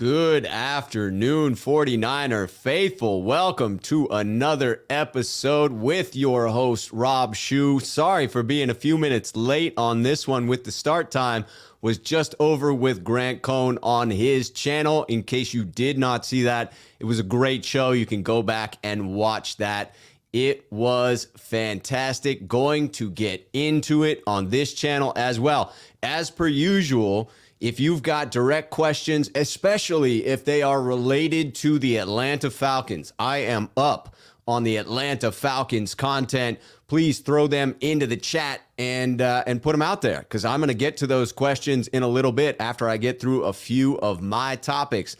Good afternoon, 49er faithful. Welcome to another episode with your host, Rob Shue. Sorry for being a few minutes late on this one with the start time. Was just over with Grant Cohn on his channel. In case you did not see that, it was a great show. You can go back and watch that. It was fantastic. Going to get into it on this channel as well. As per usual, if you've got direct questions, especially if they are related to the Atlanta Falcons, I am up on the Atlanta Falcons content. Please throw them into the chat and put them out there, because I'm going to get to those questions in a little bit after I get through a few of my topics.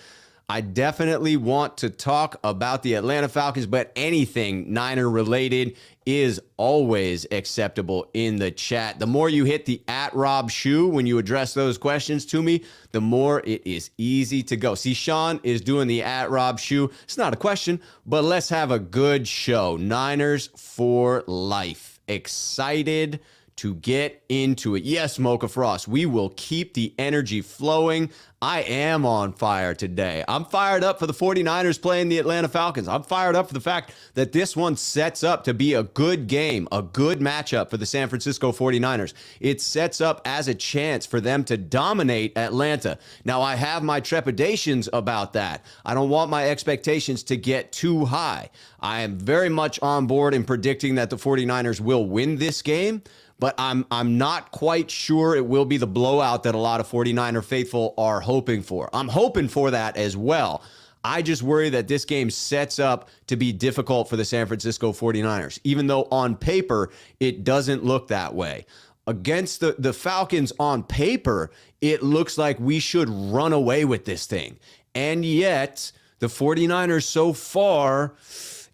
I definitely want to talk about the Atlanta Falcons, but anything Niner related is always acceptable in the chat. The more you hit the @RobShue when you address those questions to me, the more it is easy to go. See, Sean is doing the @RobShue. It's not a question, but let's have a good show. Niners for life. Excited to get into it. Yes, Mocha Frost, we will keep the energy flowing. I am on fire today. I'm fired up for the 49ers playing the Atlanta Falcons. I'm fired up for the fact that this one sets up to be a good game, a good matchup for the San Francisco 49ers. It sets up as a chance for them to dominate Atlanta. Now, I have my trepidations about that. I don't want my expectations to get too high. I am very much on board in predicting that the 49ers will win this game, but I'm not quite sure it will be the blowout that a lot of 49er faithful are hoping for. I'm hoping for that as well. I just worry that this game sets up to be difficult for the San Francisco 49ers, even though on paper it doesn't look that way. Against the Falcons on paper, it looks like we should run away with this thing. And yet, the 49ers so far,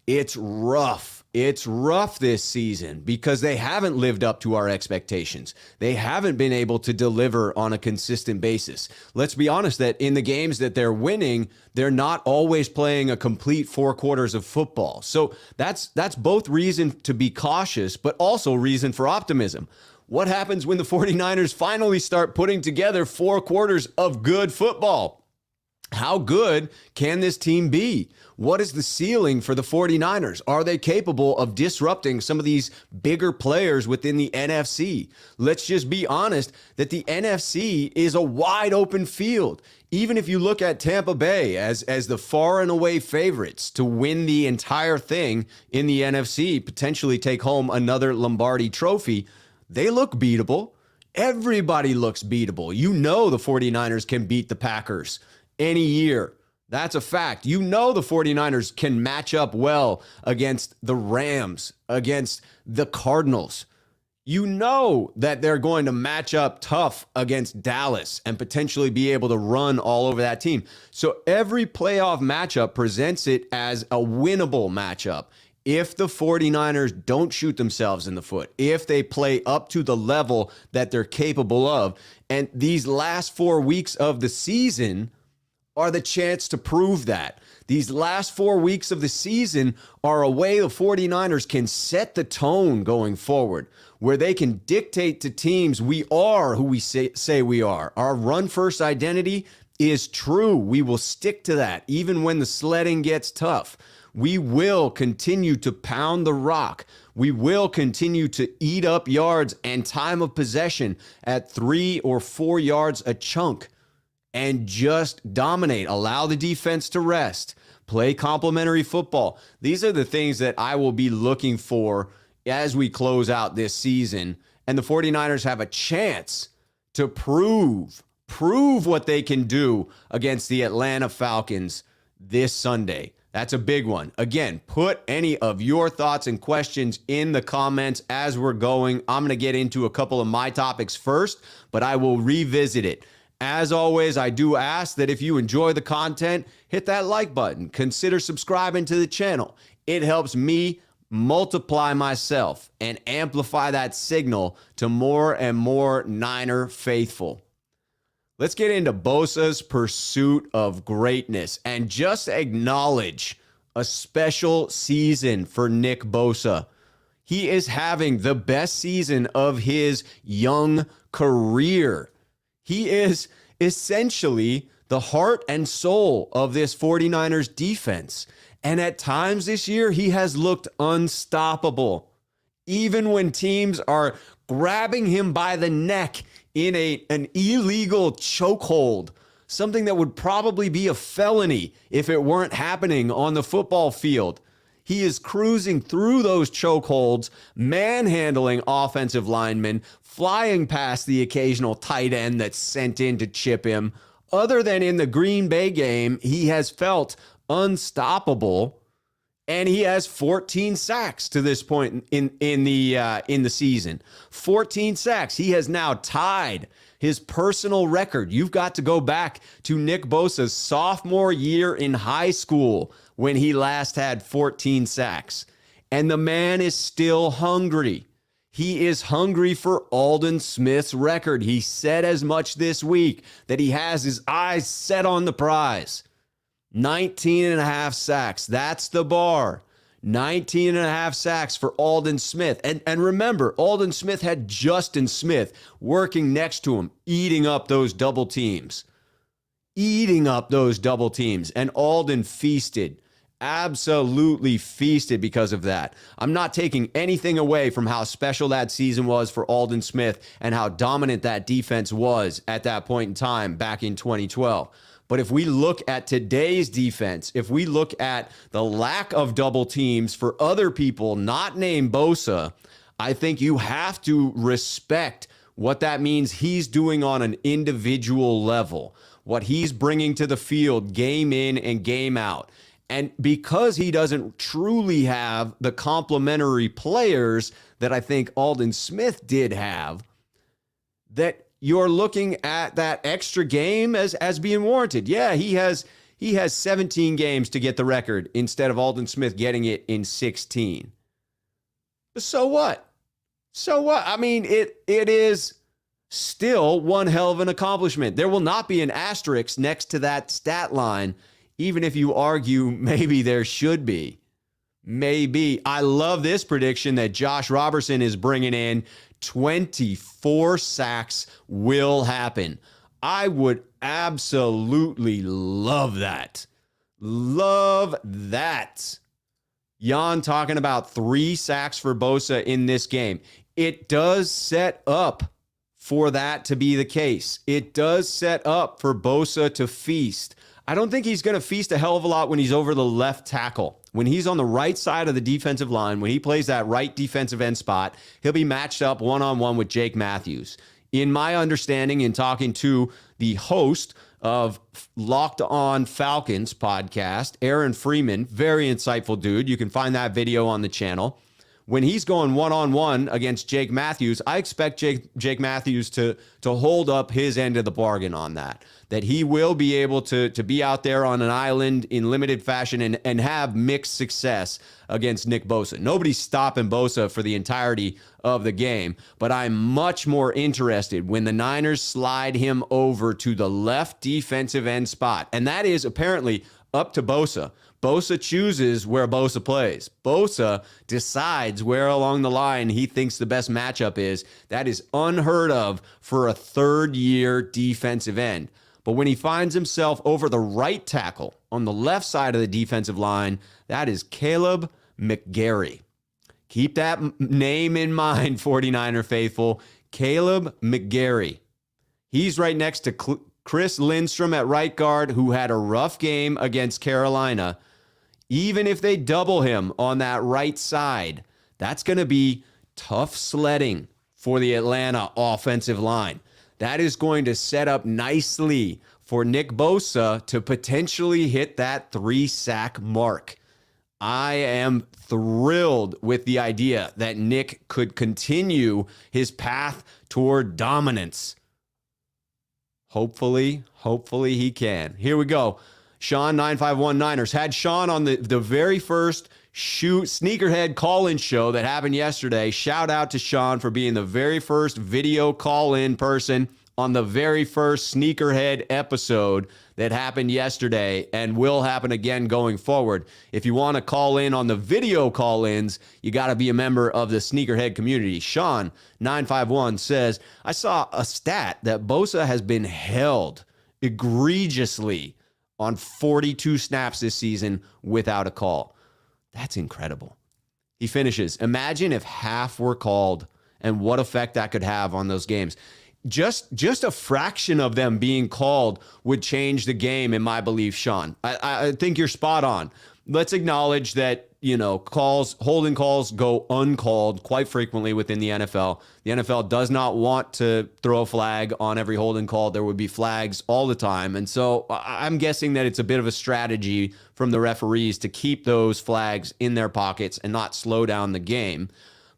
it's rough. It's rough this season because they haven't lived up to our expectations. They haven't been able to deliver on a consistent basis. Let's be honest that in the games that they're winning, they're not always playing a complete 4 quarters of football. So that's both reason to be cautious, but also reason for optimism. What happens when the 49ers finally start putting together 4 quarters of good football? How good can this team be? What is the ceiling for the 49ers? Are they capable of disrupting some of these bigger players within the NFC? Let's just be honest that the NFC is a wide open field. Even if you look at Tampa Bay as the far and away favorites to win the entire thing in the NFC, potentially take home another Lombardi trophy, they look beatable. Everybody looks beatable. You know the 49ers can beat the Packers any year. That's a fact. You know the 49ers can match up well against the Rams, against the Cardinals. You know that they're going to match up tough against Dallas and potentially be able to run all over that team. So every playoff matchup presents it as a winnable matchup. If the 49ers don't shoot themselves in the foot, if they play up to the level that they're capable of, and these last 4 weeks of the season are the chance to prove that. These last 4 weeks of the season are a way the 49ers can set the tone going forward, where they can dictate to teams we are who we say we are. Our run-first identity is true. We will stick to that even when the sledding gets tough. We will continue to pound the rock. We will continue to eat up yards and time of possession at 3 or 4 yards a chunk, and just dominate, allow the defense to rest, play complementary football. These are the things that I will be looking for as we close out this season. And the 49ers have a chance to prove what they can do against the Atlanta Falcons this Sunday. That's a big one. Again, put any of your thoughts and questions in the comments as we're going. I'm going to get into a couple of my topics first, but I will revisit it. As always, I do ask that if you enjoy the content, hit that like button. Consider subscribing to the channel. It helps me multiply myself and amplify that signal to more and more Niner faithful. Let's get into Bosa's pursuit of greatness and just acknowledge a special season for Nick Bosa. He is having the best season of his young career. He is essentially the heart and soul of this 49ers defense. And at times this year, he has looked unstoppable. Even when teams are grabbing him by the neck in an illegal chokehold, something that would probably be a felony if it weren't happening on the football field. He is cruising through those chokeholds, manhandling offensive linemen, flying past the occasional tight end that's sent in to chip him. Other than in the Green Bay game, he has felt unstoppable, and he has 14 sacks to this point in the season. 14 sacks. He has now tied his personal record. You've got to go back to Nick Bosa's sophomore year in high school when he last had 14 sacks. And the man is still hungry. He is hungry for Aldon Smith's record. He said as much this week that he has his eyes set on the prize. 19 and a half sacks. That's the bar. 19 and a half sacks for Aldon Smith. And remember, Aldon Smith had Justin Smith working next to him, eating up those double teams. And Aldon feasted. Absolutely feasted because of that. I'm not taking anything away from how special that season was for Aldon Smith and how dominant that defense was at that point in time back in 2012. But if we look at today's defense, if we look at the lack of double teams for other people not named Bosa, I think you have to respect what that means he's doing on an individual level, what he's bringing to the field game in and game out. And because he doesn't truly have the complementary players that I think Aldon Smith did have, that you're looking at that extra game as being warranted. Yeah, he has 17 games to get the record instead of Aldon Smith getting it in 16. But so what? I mean, it is still one hell of an accomplishment. There will not be an asterisk next to that stat line, even if you argue maybe there should be. Maybe. I love this prediction that Josh Robertson is bringing in. 24 sacks will happen. I would absolutely love that. Love that. Jan talking about 3 sacks for Bosa in this game. It does set up for that to be the case. It does set up for Bosa to feast. I don't think he's going to feast a hell of a lot when he's over the left tackle. When he's on the right side of the defensive line, when he plays that right defensive end spot, he'll be matched up one-on-one with Jake Matthews. In my understanding, in talking to the host of Locked On Falcons podcast, Aaron Freeman, very insightful dude. You can find that video on the channel. When he's going one-on-one against Jake Matthews, I expect Jake Matthews to hold up his end of the bargain on that he will be able to be out there on an island in limited fashion and have mixed success against Nick Bosa. Nobody's stopping Bosa for the entirety of the game, but I'm much more interested when the Niners slide him over to the left defensive end spot, and that is apparently up to Bosa. Bosa chooses where Bosa plays. Bosa decides where along the line he thinks the best matchup is. That is unheard of for a third-year defensive end. But when he finds himself over the right tackle on the left side of the defensive line, that is Caleb McGarry. Keep that name in mind, 49er faithful. Caleb McGarry. He's right next to Chris Lindstrom at right guard, who had a rough game against Carolina. Even if they double him on that right side, that's going to be tough sledding for the Atlanta offensive line. That is going to set up nicely for Nick Bosa to potentially hit that 3-sack mark. I am thrilled with the idea that Nick could continue his path toward dominance. Hopefully he can. Here we go. Sean 951 Niners had Sean on the very first Sneakerhead call-in show that happened yesterday. Shout out to Sean for being the very first video call-in person on the very first Sneakerhead episode that happened yesterday and will happen again going forward. If you want to call in on the video call-ins, you got to be a member of the Sneakerhead community. Sean 951 says, I saw a stat that Bosa has been held egregiously on 42 snaps this season without a call. That's incredible. He finishes, imagine if half were called and what effect that could have on those games. Just a fraction of them being called would change the game, in my belief, Sean. I think you're spot on. Let's acknowledge that, holding calls go uncalled quite frequently within the NFL. The NFL does not want to throw a flag on every holding call. There would be flags all the time. And so I'm guessing that it's a bit of a strategy from the referees to keep those flags in their pockets and not slow down the game.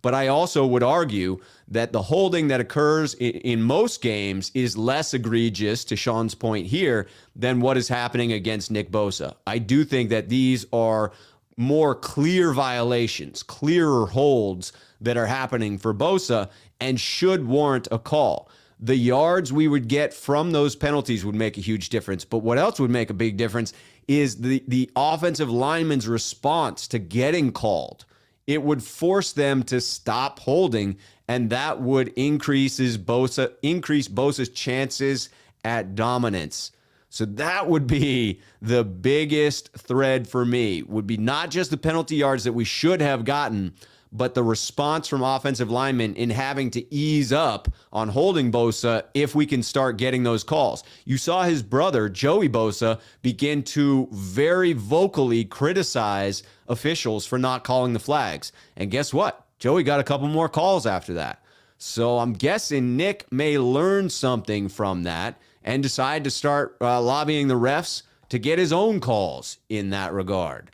But I also would argue that the holding that occurs in most games is less egregious, to Sean's point here, than what is happening against Nick Bosa. I do think that these are more clear violations, clearer holds that are happening for Bosa and should warrant a call. The yards we would get from those penalties would make a huge difference. But what else would make a big difference is the offensive lineman's response to getting called. It would force them to stop holding, and that would increase Bosa's chances at dominance. So that would be the biggest thread for me, would be not just the penalty yards that we should have gotten, but the response from offensive linemen in having to ease up on holding Bosa if we can start getting those calls. You saw his brother, Joey Bosa, begin to very vocally criticize officials for not calling the flags. And guess what? Joey got a couple more calls after that. So I'm guessing Nick may learn something from that and decide to start lobbying the refs to get his own calls in that regard.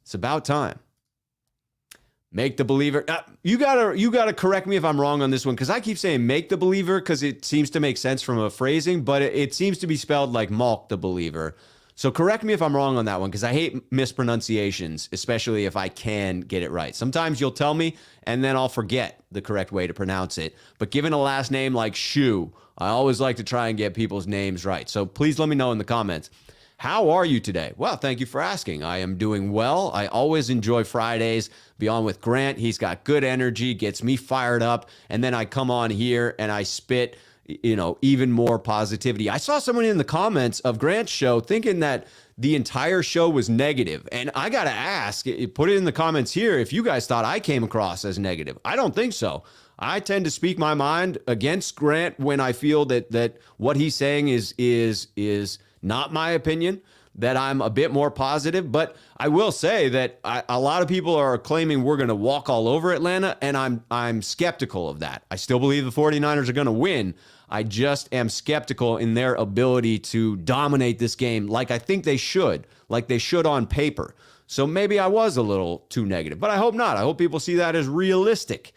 It's about time. Make the believer. You gotta correct me if I'm wrong on this one, because I keep saying make the believer because it seems to make sense from a phrasing, but it seems to be spelled like Malk the believer. So correct me if I'm wrong on that one, because I hate mispronunciations, especially if I can get it right. Sometimes you'll tell me, and then I'll forget the correct way to pronounce it. But given a last name like Shu, I always like to try and get people's names right. So please let me know in the comments. How are you today? Well, thank you for asking. I am doing well. I always enjoy Fridays. Be on with Grant. He's got good energy, gets me fired up. And then I come on here and I spit, even more positivity. I saw someone in the comments of Grant's show thinking that the entire show was negative. And I got to ask, put it in the comments here if you guys thought I came across as negative. I don't think so. I tend to speak my mind against Grant when I feel that what he's saying is not my opinion, that I'm a bit more positive. But I will say that a lot of people are claiming we're going to walk all over Atlanta, and I'm skeptical of that. I still believe the 49ers are going to win. I just am skeptical in their ability to dominate this game like I think they should on paper. So maybe I was a little too negative, but I hope not. I hope people see that as realistic.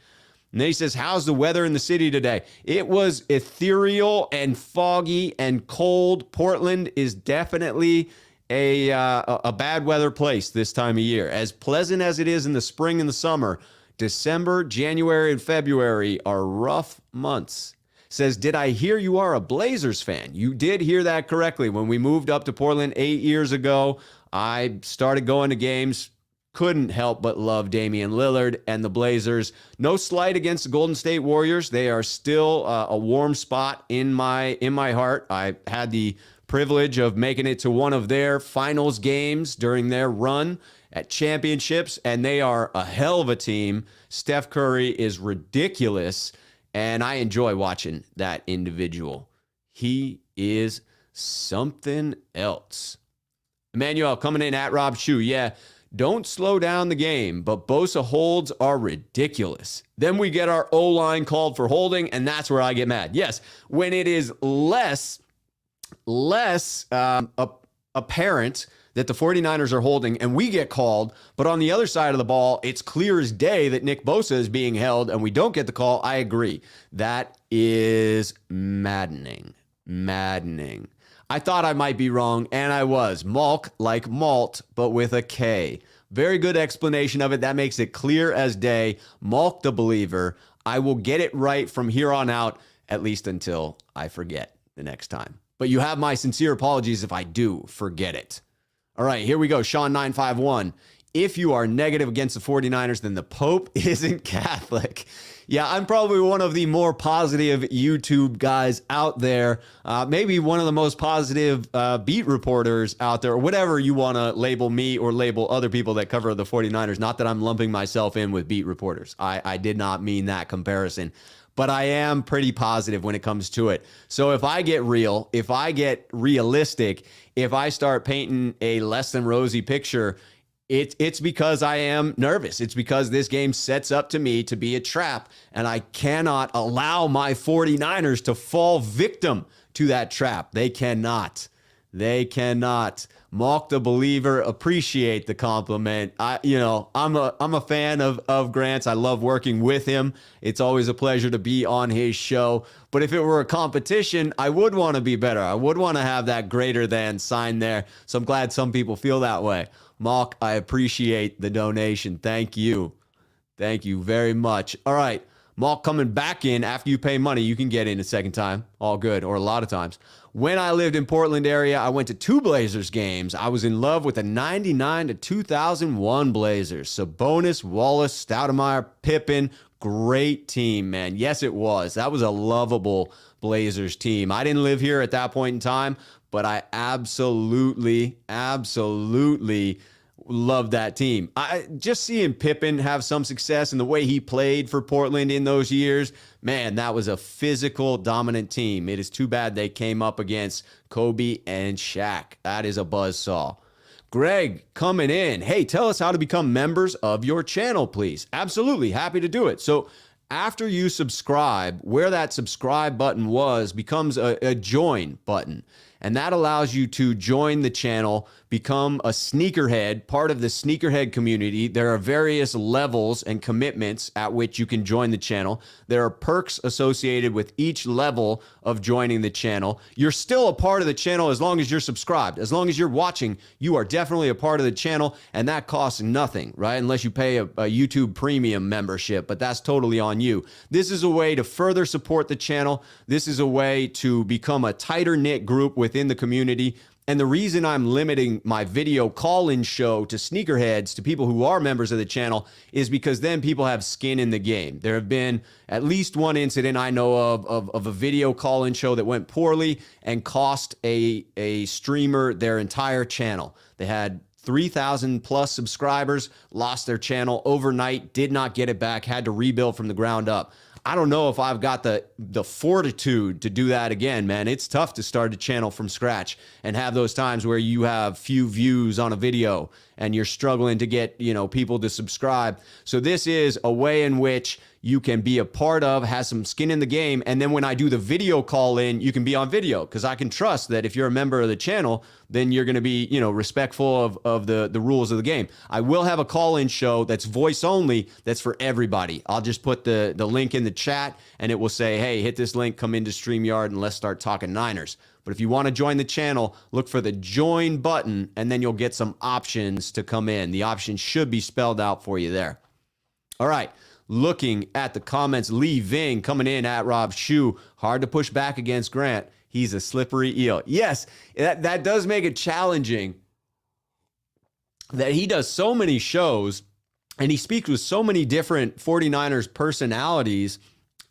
And then he says, how's the weather in the city today? It was ethereal and foggy and cold. Portland is definitely a bad weather place this time of year. As pleasant as it is in the spring and the summer, December, January, and February are rough months. Says, did I hear you are a Blazers fan? You did hear that correctly. When we moved up to Portland 8 years ago, I started going to games. Couldn't help but love Damian Lillard and the Blazers. No slight against the Golden State Warriors. They are still a warm spot in my heart. I had the privilege of making it to one of their finals games during their run at championships, and they are a hell of a team. Steph Curry is ridiculous, and I enjoy watching that individual. He is something else. Emmanuel coming in at Rob Shu. Yeah. Don't slow down the game, but Bosa holds are ridiculous. Then we get our O-line called for holding, and that's where I get mad. Yes, when it is less apparent that the 49ers are holding and we get called, but on the other side of the ball, it's clear as day that Nick Bosa is being held and we don't get the call, I agree. That is maddening. I thought I might be wrong, and I was. Malk, like malt, but with a K. Very good explanation of it. That makes it clear as day. Malk the believer. I will get it right from here on out, at least until I forget the next time. But you have my sincere apologies if I do forget it. All right, here we go. Sean951. if you are negative against the 49ers, then the Pope isn't Catholic. Yeah, I'm probably one of the more positive YouTube guys out there. Maybe one of the most positive beat reporters out there, or whatever you want to label me or label other people that cover the 49ers. Not that I'm lumping myself in with beat reporters. I did not mean that comparison. But I am pretty positive when it comes to it. So if I get real, if I get realistic, if I start painting a less than rosy picture, it's because I am nervous. It's because this game sets up to me to be a trap, and I cannot allow my 49ers to fall victim to that trap. They cannot. They cannot. Malk the Believer, appreciate the compliment. I'm a fan of Grant's. I love working with him. It's always a pleasure to be on his show. But if it were a competition, I would want to be better. I would want to have that greater than sign there. So I'm glad some people feel that way. Malk, I appreciate the donation. Thank you. Thank you very much. All right. Malk coming back in after you pay money, you can get in a second time. All good, or a lot of times. When I lived in Portland area, I went to 2 Blazers games. I was in love with the 99 to 2001 Blazers. Sabonis, Wallace, Stoudemire, Pippen. Great team, man. Yes, it was. That was a lovable Blazers team. I didn't live here at that point in time, but I absolutely love that team. I just seeing Pippen have some success in the way he played for Portland in those years. Man, that was a physical, dominant team. It is too bad they came up against Kobe and Shaq. That is a buzzsaw. Greg coming in. Hey, tell us how to become members of your channel, please. Absolutely. Happy to do it. So after you subscribe, where that subscribe button was becomes a join button. And that allows you to join the channel, become a sneakerhead, part of the sneakerhead community. There are various levels and commitments at which you can join the channel. There are perks associated with each level of joining the channel. You're still a part of the channel as long as you're subscribed. As long as you're watching, you are definitely a part of the channel, and that costs nothing, right? Unless you pay a YouTube premium membership, but that's totally on you. This is a way to further support the channel. This is a way to become a tighter knit group within the community. And the reason I'm limiting my video call-in show to sneakerheads, to people who are members of the channel, is because then people have skin in the game. There have been at least one incident I know of a video call-in show that went poorly and cost a streamer their entire channel. They had 3,000 plus subscribers, lost their channel overnight, did not get it back, had to rebuild from the ground up. I don't know if I've got the fortitude to do that again, man. It's tough to start a channel from scratch and have those times where you have few views on a video and you're struggling to get, people to subscribe. So this is a way in which you can be a part of, has some skin in the game. And then when I do the video call in, you can be on video, because I can trust that if you're a member of the channel, then you're going to be, respectful of the rules of the game. I will have a call in show that's voice only. That's for everybody. I'll just put the link in the chat and it will say, hey, hit this link, come into StreamYard and let's start talking Niners. But if you want to join the channel, look for the join button and then you'll get some options to come in. The options should be spelled out for you there. All right. Looking at the comments, Lee Ving coming in at Rob Shu. Hard to push back against Grant. He's a slippery eel. Yes, that does make it challenging that he does so many shows and he speaks with so many different 49ers personalities.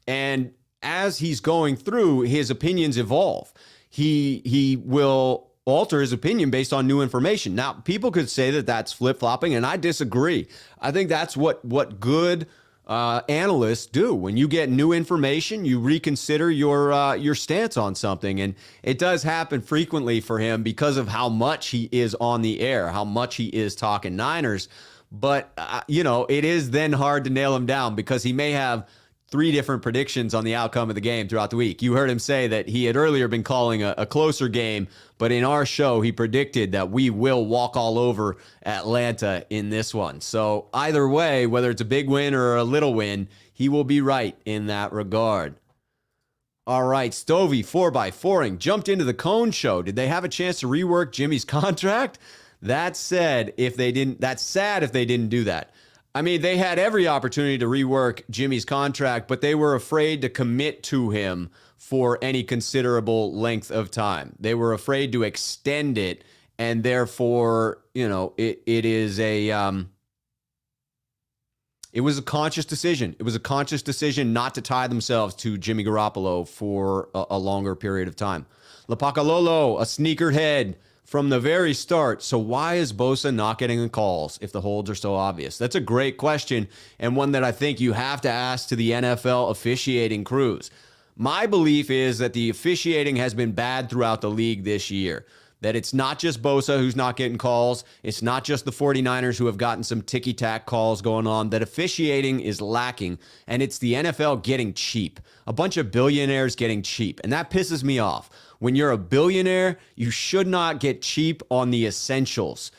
And as he's going through, his opinions evolve. He will alter his opinion based on new information. Now, people could say that that's flip-flopping, and I disagree. I think that's what good analysts do. When you get new information, you reconsider your stance on something. And it does happen frequently for him because of how much he is on the air, how much he is talking Niners. But, it is then hard to nail him down because he may have 3 different predictions on the outcome of the game throughout the week. You heard him say that he had earlier been calling a closer game, but in our show, he predicted that we will walk all over Atlanta in this one. So either way, whether it's a big win or a little win, he will be right in that regard. All right, Stovey 4x4ing jumped into the Cone Show. Did they have a chance to rework Jimmy's contract? That's sad if they didn't do that. I mean, they had every opportunity to rework Jimmy's contract, but they were afraid to commit to him for any considerable length of time. They were afraid to extend it, and therefore, it is a It was a conscious decision. It was a conscious decision not to tie themselves to Jimmy Garoppolo for a longer period of time. Lapakalolo, a sneakerhead from the very start. So why is Bosa not getting the calls if the holds are so obvious? That's a great question, and one that I think you have to ask to the NFL officiating crews. My belief is that the officiating has been bad throughout the league this year. That it's not just Bosa who's not getting calls. It's not just the 49ers who have gotten some ticky-tack calls going on. That officiating is lacking, and it's the NFL getting cheap. A bunch of billionaires getting cheap, and that pisses me off. When you're a billionaire, you should not get cheap on the essentials.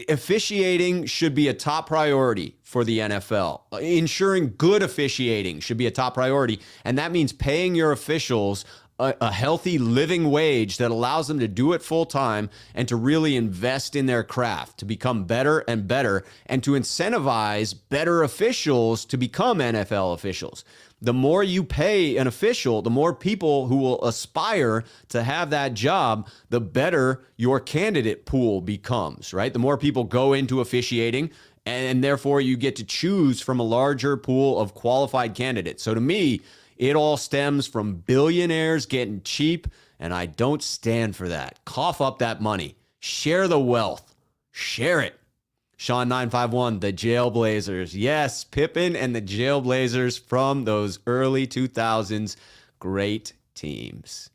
Officiating should be a top priority for the NFL. Ensuring good officiating should be a top priority, and that means paying your officials a healthy living wage that allows them to do it full time and to really invest in their craft, to become better and better, and to incentivize better officials to become NFL officials. The more you pay an official, the more people who will aspire to have that job, the better your candidate pool becomes, right? The more people go into officiating, and therefore you get to choose from a larger pool of qualified candidates. So to me, it all stems from billionaires getting cheap, and I don't stand for that. Cough up that money. Share the wealth. Share it. Sean951, the Jailblazers. Yes, Pippen and the Jailblazers from those early 2000s. Great teams.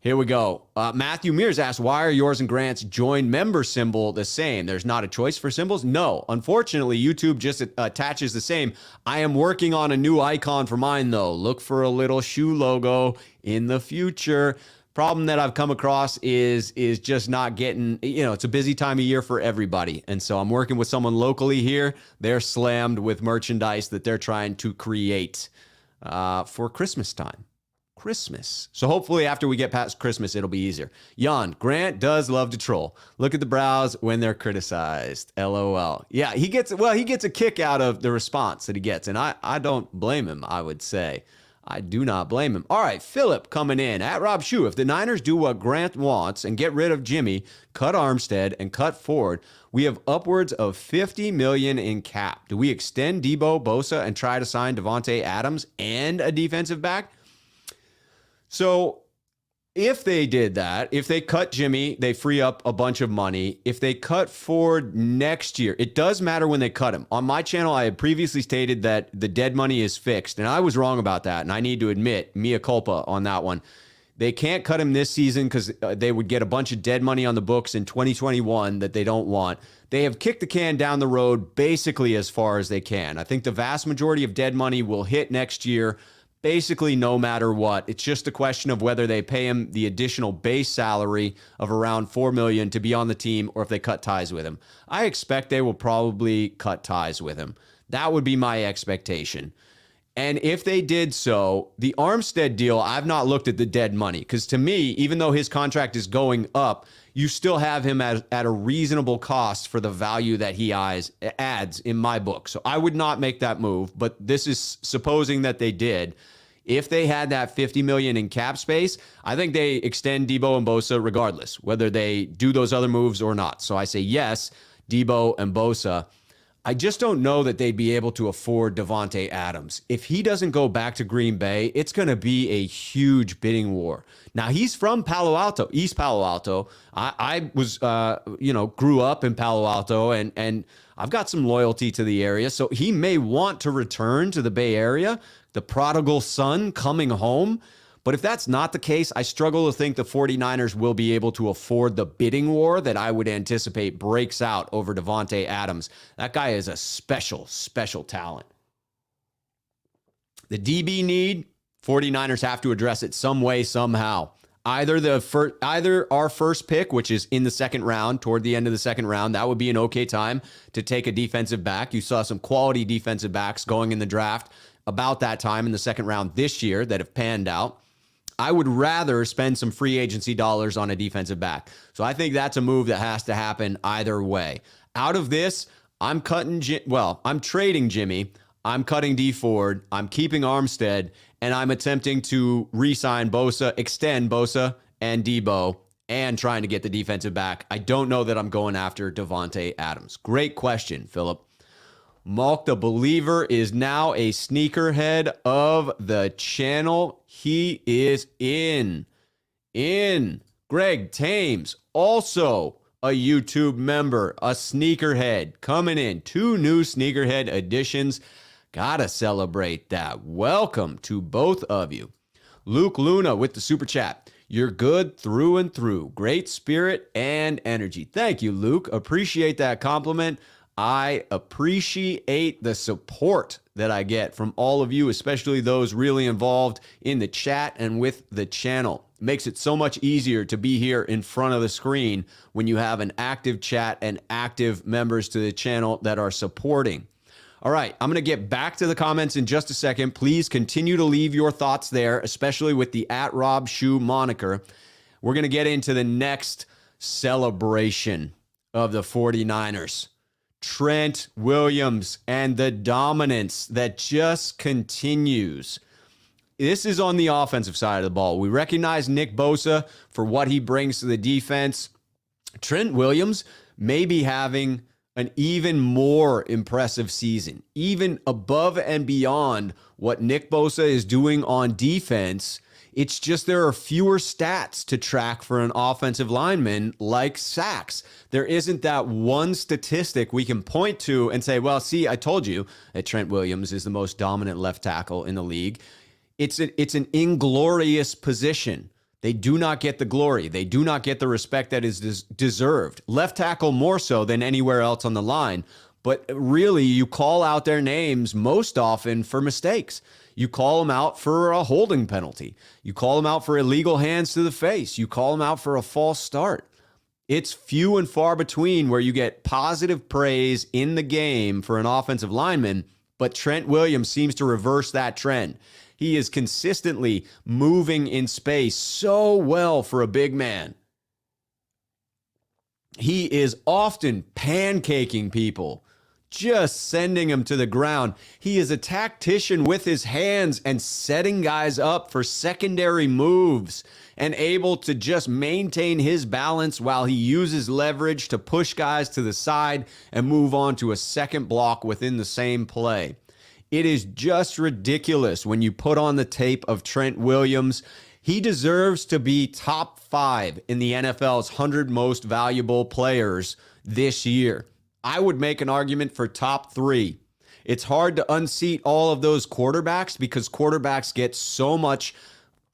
Here we go. Matthew Mears asked, why are yours and Grant's join member symbol the same? There's not a choice for symbols? No. Unfortunately, YouTube just attaches the same. I am working on a new icon for mine, though. Look for a little shoe logo in the future. Problem that I've come across is just not getting, it's a busy time of year for everybody. And so I'm working with someone locally here. They're slammed with merchandise that they're trying to create for Christmas time. Christmas. So hopefully after we get past Christmas, it'll be easier. Jan, Grant does love to troll. Look at the brows when they're criticized. LOL. Yeah, he gets a kick out of the response that he gets. And I don't blame him, I would say. I do not blame him. All right, Philip coming in at Rob Shue. If the Niners do what Grant wants and get rid of Jimmy, cut Armstead, and cut Ford, we have upwards of $50 million in cap. Do we extend Debo, Bosa, and try to sign Davante Adams and a defensive back? So if they did that, if they cut Jimmy, they free up a bunch of money. If they cut Ford next year, it does matter when they cut him. On my channel, I had previously stated that the dead money is fixed, and I was wrong about that, and I need to admit, mea culpa on that one. They can't cut him this season because they would get a bunch of dead money on the books in 2021 that they don't want. They have kicked the can down the road basically as far as they can. I think the vast majority of dead money will hit next year, basically no matter what. It's just a question of whether they pay him the additional base salary of around $4 million to be on the team, or if they cut ties with him. I expect they will probably cut ties with him. That would be my expectation. And if they did so, the Armstead deal, I've not looked at the dead money, because to me, even though his contract is going up, you still have him at a reasonable cost for the value that he adds in my book. So I would not make that move, but this is supposing that they did. If they had that $50 million in cap space, I think they extend Debo and Bosa regardless, whether they do those other moves or not. So I say yes, Debo and Bosa. I just don't know that they'd be able to afford Davante Adams. If he doesn't go back to Green Bay, it's going to be a huge bidding war. Now, he's from Palo Alto, East Palo Alto. I was, grew up in Palo Alto, and I've got some loyalty to the area. So he may want to return to the Bay Area, the prodigal son coming home. But if that's not the case, I struggle to think the 49ers will be able to afford the bidding war that I would anticipate breaks out over Davante Adams. That guy is a special, special talent. The DB need, 49ers have to address it some way, somehow. Either our first pick, which is in the second round, toward the end of the second round, that would be an okay time to take a defensive back. You saw some quality defensive backs going in the draft about that time in the second round this year that have panned out. I would rather spend some free agency dollars on a defensive back. So I think that's a move that has to happen either way. Out of this, I'm trading Jimmy. I'm cutting D Ford. I'm keeping Armstead, and I'm attempting to re-sign Bosa, extend Bosa and Debo, and trying to get the defensive back. I don't know that I'm going after Davante Adams. Great question, Philip. Malk the Believer is now a sneakerhead of the channel. He is in. Greg Thames, also a YouTube member, a sneakerhead, coming in. 2 new sneakerhead additions. Gotta celebrate that. Welcome to both of you. Luke Luna with the super chat. You're good through and through. Great spirit and energy. Thank you, Luke. Appreciate that compliment. I appreciate the support that I get from all of you, especially those really involved in the chat and with the channel. It makes it so much easier to be here in front of the screen when you have an active chat and active members to the channel that are supporting. All right, I'm going to get back to the comments in just a second. Please continue to leave your thoughts there, especially with the @RobShoe moniker. We're going to get into the next celebration of the 49ers. Trent Williams and the dominance that just continues. This is on the offensive side of the ball. We recognize Nick Bosa for what he brings to the defense. Trent Williams may be having an even more impressive season, even above and beyond what Nick Bosa is doing on defense. It's just there are fewer stats to track for an offensive lineman like sacks. There isn't that one statistic we can point to and say, well, see, I told you that Trent Williams is the most dominant left tackle in the league. It's an inglorious position. They do not get the glory. They do not get the respect that is deserved. Left tackle more so than anywhere else on the line. But really, you call out their names most often for mistakes. You call them out for a holding penalty. You call them out for illegal hands to the face. You call them out for a false start. It's few and far between where you get positive praise in the game for an offensive lineman, but Trent Williams seems to reverse that trend. He is consistently moving in space so well for a big man. He is often pancaking people, just sending them to the ground. He is a tactician with his hands and setting guys up for secondary moves and able to just maintain his balance while he uses leverage to push guys to the side and move on to a second block within the same play. It is just ridiculous when you put on the tape of Trent Williams. He deserves to be top 5 in the NFL's 100 most valuable players this year. I would make an argument for top 3. It's hard to unseat all of those quarterbacks because quarterbacks get so much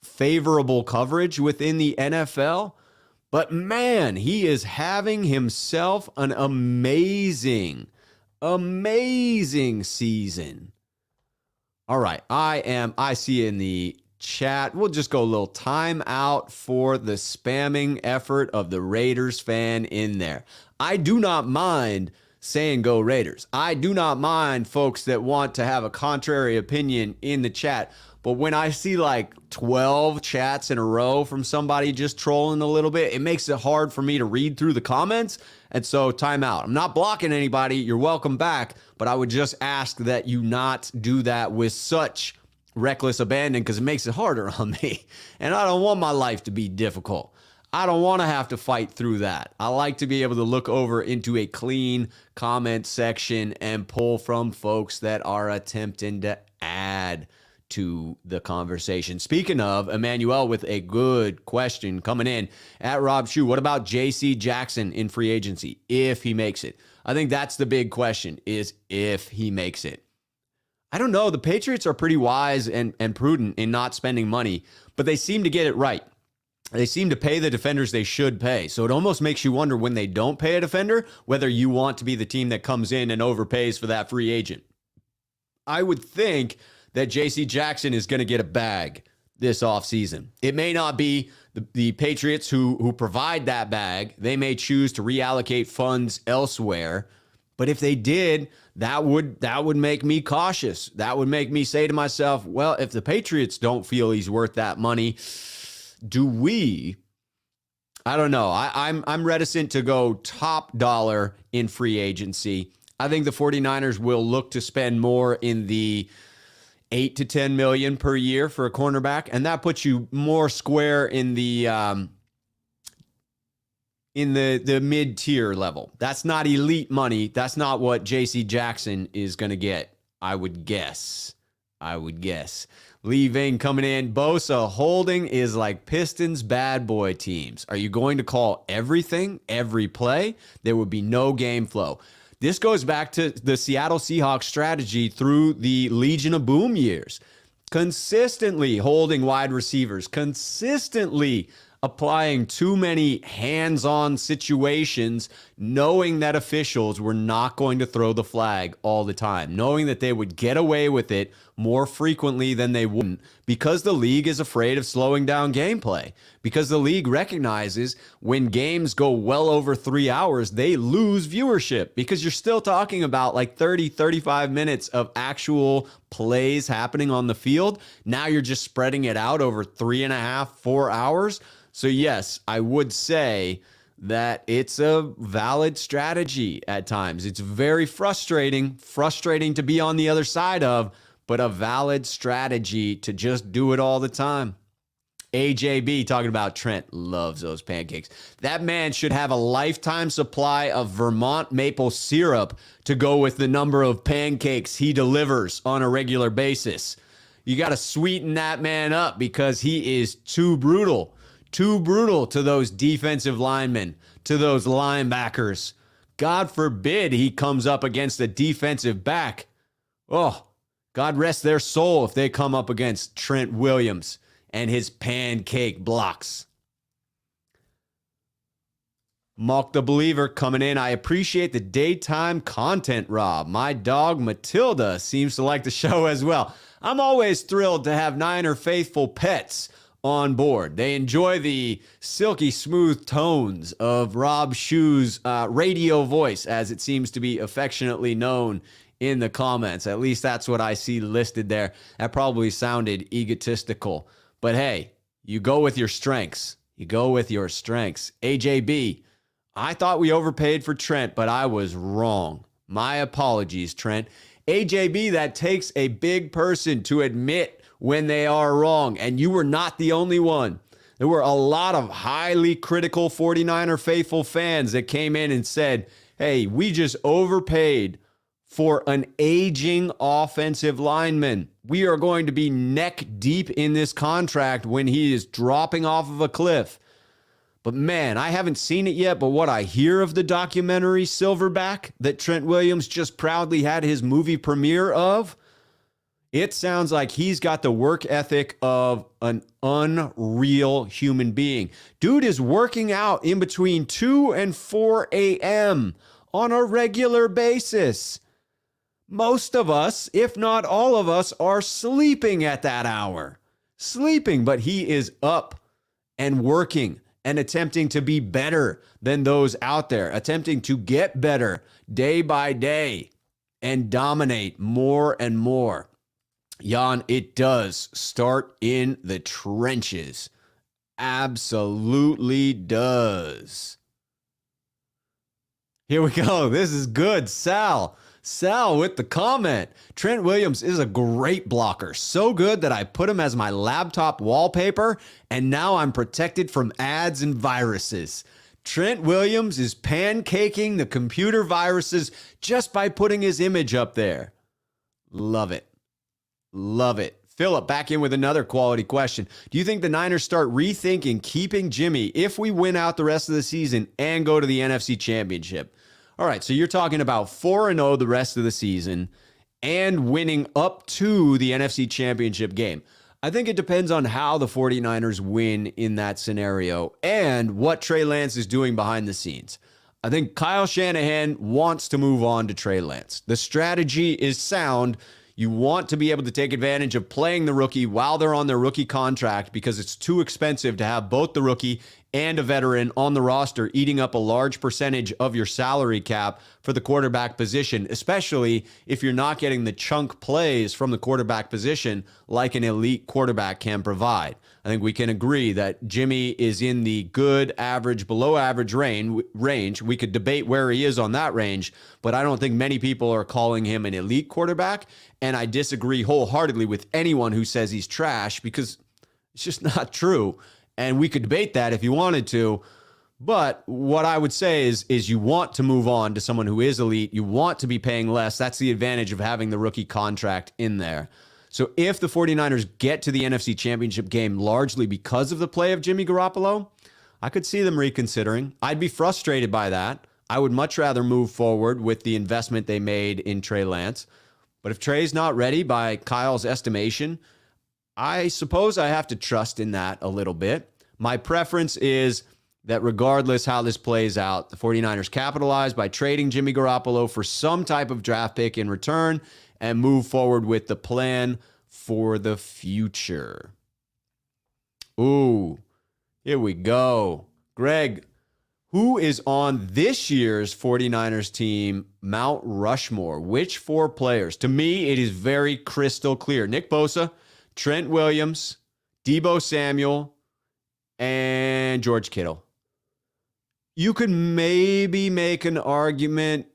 favorable coverage within the NFL. But man, he is having himself an amazing season. All right, I see in the chat, we'll just go a little time out for the spamming effort of the Raiders fan in there. I do not mind saying go Raiders. I do not mind folks that want to have a contrary opinion in the chat. But when I see like 12 chats in a row from somebody just trolling a little bit, it makes it hard for me to read through the comments. And so time out. I'm not blocking anybody. You're welcome back. But I would just ask that you not do that with such reckless abandon because it makes it harder on me. And I don't want my life to be difficult. I don't want to have to fight through that. I like to be able to look over into a clean comment section and pull from folks that are attempting to add to the conversation. Speaking of, Emmanuel with a good question coming in @RobShoe. What about J.C. Jackson in free agency if he makes it? I think that's the big question, is if he makes it. I don't know. The Patriots are pretty wise and prudent in not spending money, but they seem to get it right. They seem to pay the defenders they should pay. So it almost makes you wonder when they don't pay a defender, whether you want to be the team that comes in and overpays for that free agent. I would think that J.C. Jackson is going to get a bag this offseason. It may not be the Patriots who provide that bag. They may choose to reallocate funds elsewhere. But if they did, that would make me cautious. That would make me say to myself, well, if the Patriots don't feel he's worth that money, do we? I don't know. I'm reticent to go top dollar in free agency. I think the 49ers will look to spend more in the $8 to $10 million per year for a cornerback, and that puts you more square in the in the mid-tier level. That's not elite money. That's not what J.C. Jackson is going to get, I would guess. Levi coming in. Bosa holding is like Pistons bad boy teams. Are you going to call everything, every play? There would be no game flow. This goes back to the Seattle Seahawks strategy through the Legion of Boom years. Consistently holding wide receivers, consistently applying too many hands-on situations, knowing that officials were not going to throw the flag all the time, knowing that they would get away with it more frequently than they wouldn't, because the league is afraid of slowing down gameplay, because the league recognizes when games go well over 3 hours, they lose viewership, because you're still talking about like 30, 35 minutes of actual plays happening on the field. Now you're just spreading it out over 3.5, 4 hours. So yes, I would say that it's a valid strategy at times. It's very frustrating to be on the other side of, but a valid strategy to just do it all the time. AJB talking about Trent loves those pancakes. That man should have a lifetime supply of Vermont maple syrup to go with the number of pancakes he delivers on a regular basis. You got to sweeten that man up because he is too brutal to those defensive linemen, to those linebackers. God forbid he comes up against a defensive back. Oh, God rest their soul if they come up against Trent Williams and his pancake blocks. Mock the Believer coming in. I appreciate the daytime content, Rob. My dog Matilda seems to like the show as well. I'm always thrilled to have Niner faithful pets on board. They enjoy the silky smooth tones of Rob Shu's radio voice, as it seems to be affectionately known in the comments. At least that's what I see listed there. That probably sounded egotistical. But hey, you go with your strengths. AJB, I thought we overpaid for Trent, but I was wrong. My apologies, Trent. AJB, that takes a big person to admit when they are wrong, and you were not the only one. There were a lot of highly critical 49er faithful fans that came in and said, hey, we just overpaid for an aging offensive lineman. We are going to be neck deep in this contract when he is dropping off of a cliff. But man, I haven't seen it yet, but what I hear of the documentary Silverback that Trent Williams just proudly had his movie premiere of, it sounds like he's got the work ethic of an unreal human being. Dude is working out in between 2 and 4 a.m. on a regular basis. Most of us, if not all of us, are sleeping at that hour. But he is up and working and attempting to be better than those out there, attempting to get better day by day and dominate more and more. Jan, it does start in the trenches. Absolutely does. Here we go. This is good. Sal with the comment. Trent Williams is a great blocker. So good that I put him as my laptop wallpaper, and now I'm protected from ads and viruses. Trent Williams is pancaking the computer viruses just by putting his image up there. Love it. Philip, back in with another quality question. Do you think the Niners start rethinking keeping Jimmy if we win out the rest of the season and go to the NFC Championship? All right, so you're talking about 4-0 the rest of the season and winning up to the NFC Championship game. I think it depends on how the 49ers win in that scenario and what Trey Lance is doing behind the scenes. I think Kyle Shanahan wants to move on to Trey Lance. The strategy is sound. You want to be able to take advantage of playing the rookie while they're on their rookie contract because it's too expensive to have both the rookie and a veteran on the roster eating up a large percentage of your salary cap for the quarterback position, especially if you're not getting the chunk plays from the quarterback position like an elite quarterback can provide. I think we can agree that Jimmy is in the good, average, below average range. We could debate where he is on that range, but I don't think many people are calling him an elite quarterback, and I disagree wholeheartedly with anyone who says he's trash because it's just not true. And we could debate that if you wanted to, But what I would say is you want to move on to someone who is elite. You want to be paying less. That's the advantage of having the rookie contract in there. So if the 49ers get to the NFC Championship game largely because of the play of Jimmy Garoppolo, I could see them reconsidering. I'd be frustrated by that. I would much rather move forward with the investment they made in Trey Lance. But if Trey's not ready by Kyle's estimation, I suppose I have to trust in that a little bit. My preference is that regardless how this plays out, the 49ers capitalize by trading Jimmy Garoppolo for some type of draft pick in return and move forward with the plan for the future. Ooh, here we go. Greg, who is on this year's 49ers team, Mount Rushmore? Which 4 players? To me, it is very crystal clear. Nick Bosa, Trent Williams, Deebo Samuel, and George Kittle. You could maybe make an argument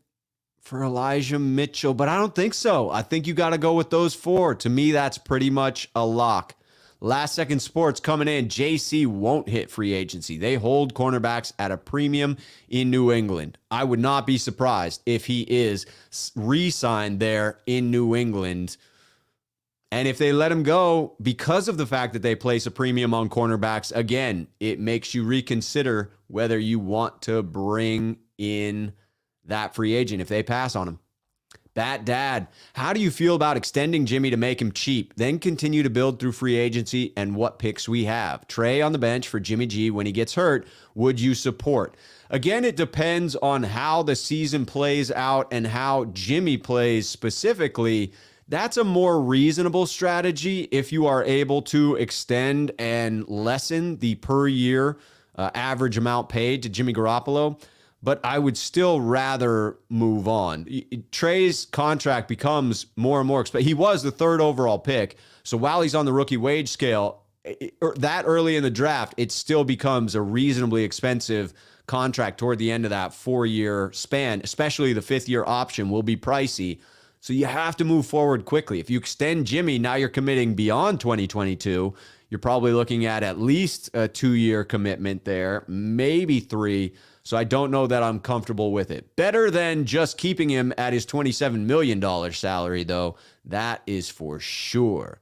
for Elijah Mitchell, but I don't think so. I think you got to go with those 4. To me, that's pretty much a lock. Last Second Sports coming in. JC won't hit free agency. They hold cornerbacks at a premium in New England. I would not be surprised if he is re-signed there in New England. And if they let him go because of the fact that they place a premium on cornerbacks, again, it makes you reconsider whether you want to bring in that free agent if they pass on him. Bat Dad, how do you feel about extending Jimmy to make him cheap, then continue to build through free agency and what picks we have? Trey on the bench for Jimmy G when he gets hurt, would you support? Again, it depends on how the season plays out and how Jimmy plays specifically. That's a more reasonable strategy if you are able to extend and lessen the per year average amount paid to Jimmy Garoppolo. But I would still rather move on. Trey's contract becomes more and more expensive. He was the 3rd overall pick. So while he's on the rookie wage scale, that early in the draft, it still becomes a reasonably expensive contract toward the end of that 4-year span, especially the 5th-year option will be pricey. So you have to move forward quickly. If you extend Jimmy, now you're committing beyond 2022. You're probably looking at least a 2-year commitment there, maybe 3. So I don't know that I'm comfortable with it. Better than just keeping him at his $27 million salary, though. That is for sure.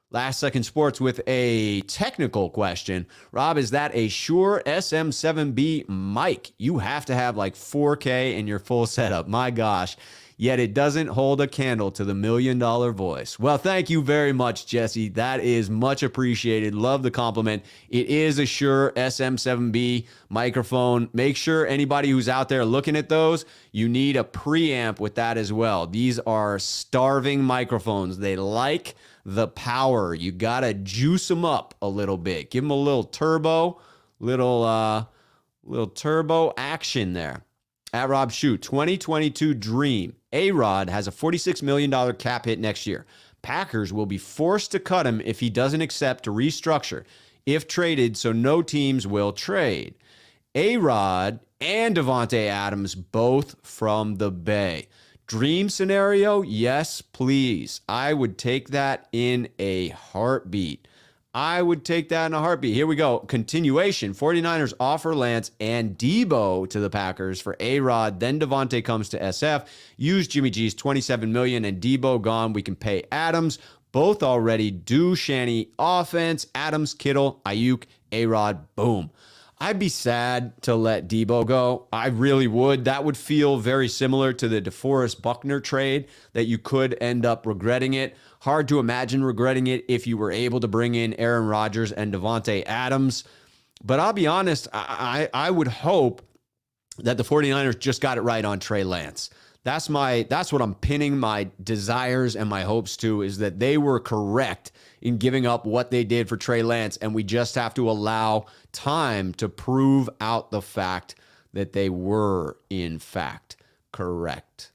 Last Second Sports with a technical question. Rob, is that a Shure SM7B mic? You have to have like 4K in your full setup. My gosh. Yet it doesn't hold a candle to the $1 million voice. Well, thank you very much, Jesse. That is much appreciated. Love the compliment. It is a Shure SM7B microphone. Make sure anybody who's out there looking at those, you need a preamp with that as well. These are starving microphones. They like the power. You got to juice them up a little bit. Give them a little turbo, little turbo action there. At Rob Shue, 2022 Dream. A-Rod has a $46 million cap hit next year. Packers will be forced to cut him if he doesn't accept to restructure. If traded, so no teams will trade. A-Rod and Davante Adams, both from the Bay. Dream scenario? Yes, please. I would take that in a heartbeat. Here we go. Continuation. 49ers offer Lance and Deebo to the Packers for A-Rod. Then Davante comes to SF. Use Jimmy G's $27 million and Deebo gone. We can pay Adams. Both already do Shanny offense. Adams, Kittle, Ayuk, A-Rod. Boom. I'd be sad to let Deebo go. I really would. That would feel very similar to the DeForest Buckner trade that you could end up regretting it. Hard to imagine regretting it if you were able to bring in Aaron Rodgers and Davante Adams. But I'll be honest, I would hope that the 49ers just got it right on Trey Lance. That's what I'm pinning my desires and my hopes to, is that they were correct in giving up what they did for Trey Lance, and we just have to allow time to prove out the fact that they were, in fact, correct.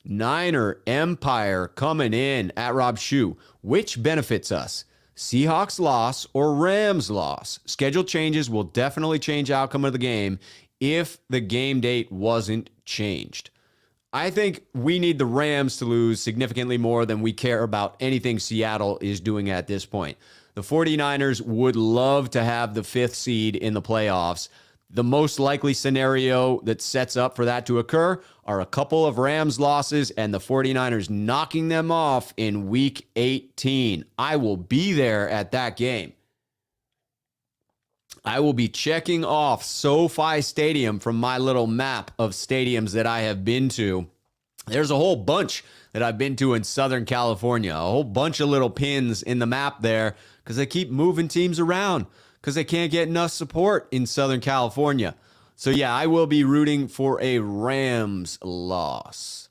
Niner Empire coming in at Rob Shue. Which benefits us? Seahawks loss or Rams loss? Schedule changes will definitely change outcome of the game if the game date wasn't changed. I think we need the Rams to lose significantly more than we care about anything Seattle is doing at this point. The 49ers would love to have the 5th seed in the playoffs. The most likely scenario that sets up for that to occur are a couple of Rams losses and the 49ers knocking them off in week 18. I will be there at that game. I will be checking off SoFi Stadium from my little map of stadiums that I have been to. There's a whole bunch that I've been to in Southern California, a whole bunch of little pins in the map there because they keep moving teams around because they can't get enough support in Southern California. So yeah, I will be rooting for a Rams loss.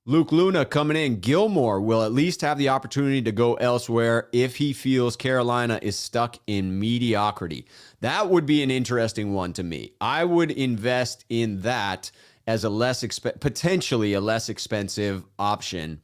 Luke Luna coming in. Gilmore will at least have the opportunity to go elsewhere if he feels Carolina is stuck in mediocrity. That would be an interesting one to me. I would invest in that as a potentially a less expensive option.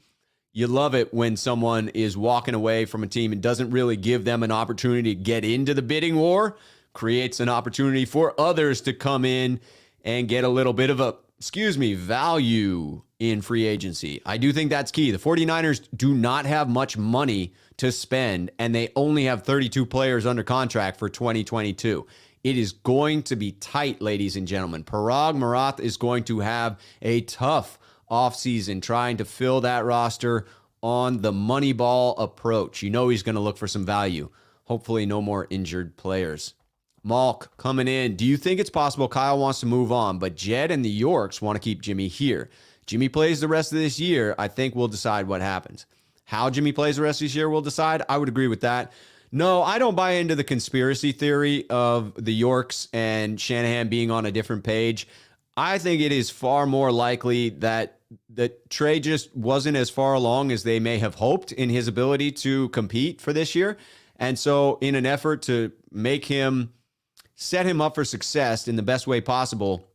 You love it when someone is walking away from a team and doesn't really give them an opportunity to get into the bidding war, creates an opportunity for others to come in and get a little bit of value in free agency. I do think that's key. The 49ers do not have much money to spend, and they only have 32 players under contract for 2022. It is going to be tight, ladies and gentlemen. Parag Marath is going to have a tough offseason trying to fill that roster on the Moneyball approach. You know he's going to look for some value. Hopefully no more injured players. Malk coming in. Do you think it's possible Kyle wants to move on, but Jed and the Yorks want to keep Jimmy here? Jimmy plays the rest of this year. I think we'll decide what happens. How Jimmy plays the rest of this year, we'll decide. I would agree with that. No, I don't buy into the conspiracy theory of the Yorks and Shanahan being on a different page. I think it is far more likely that Trey just wasn't as far along as they may have hoped in his ability to compete for this year. And so in an effort to set him up for success in the best way possible,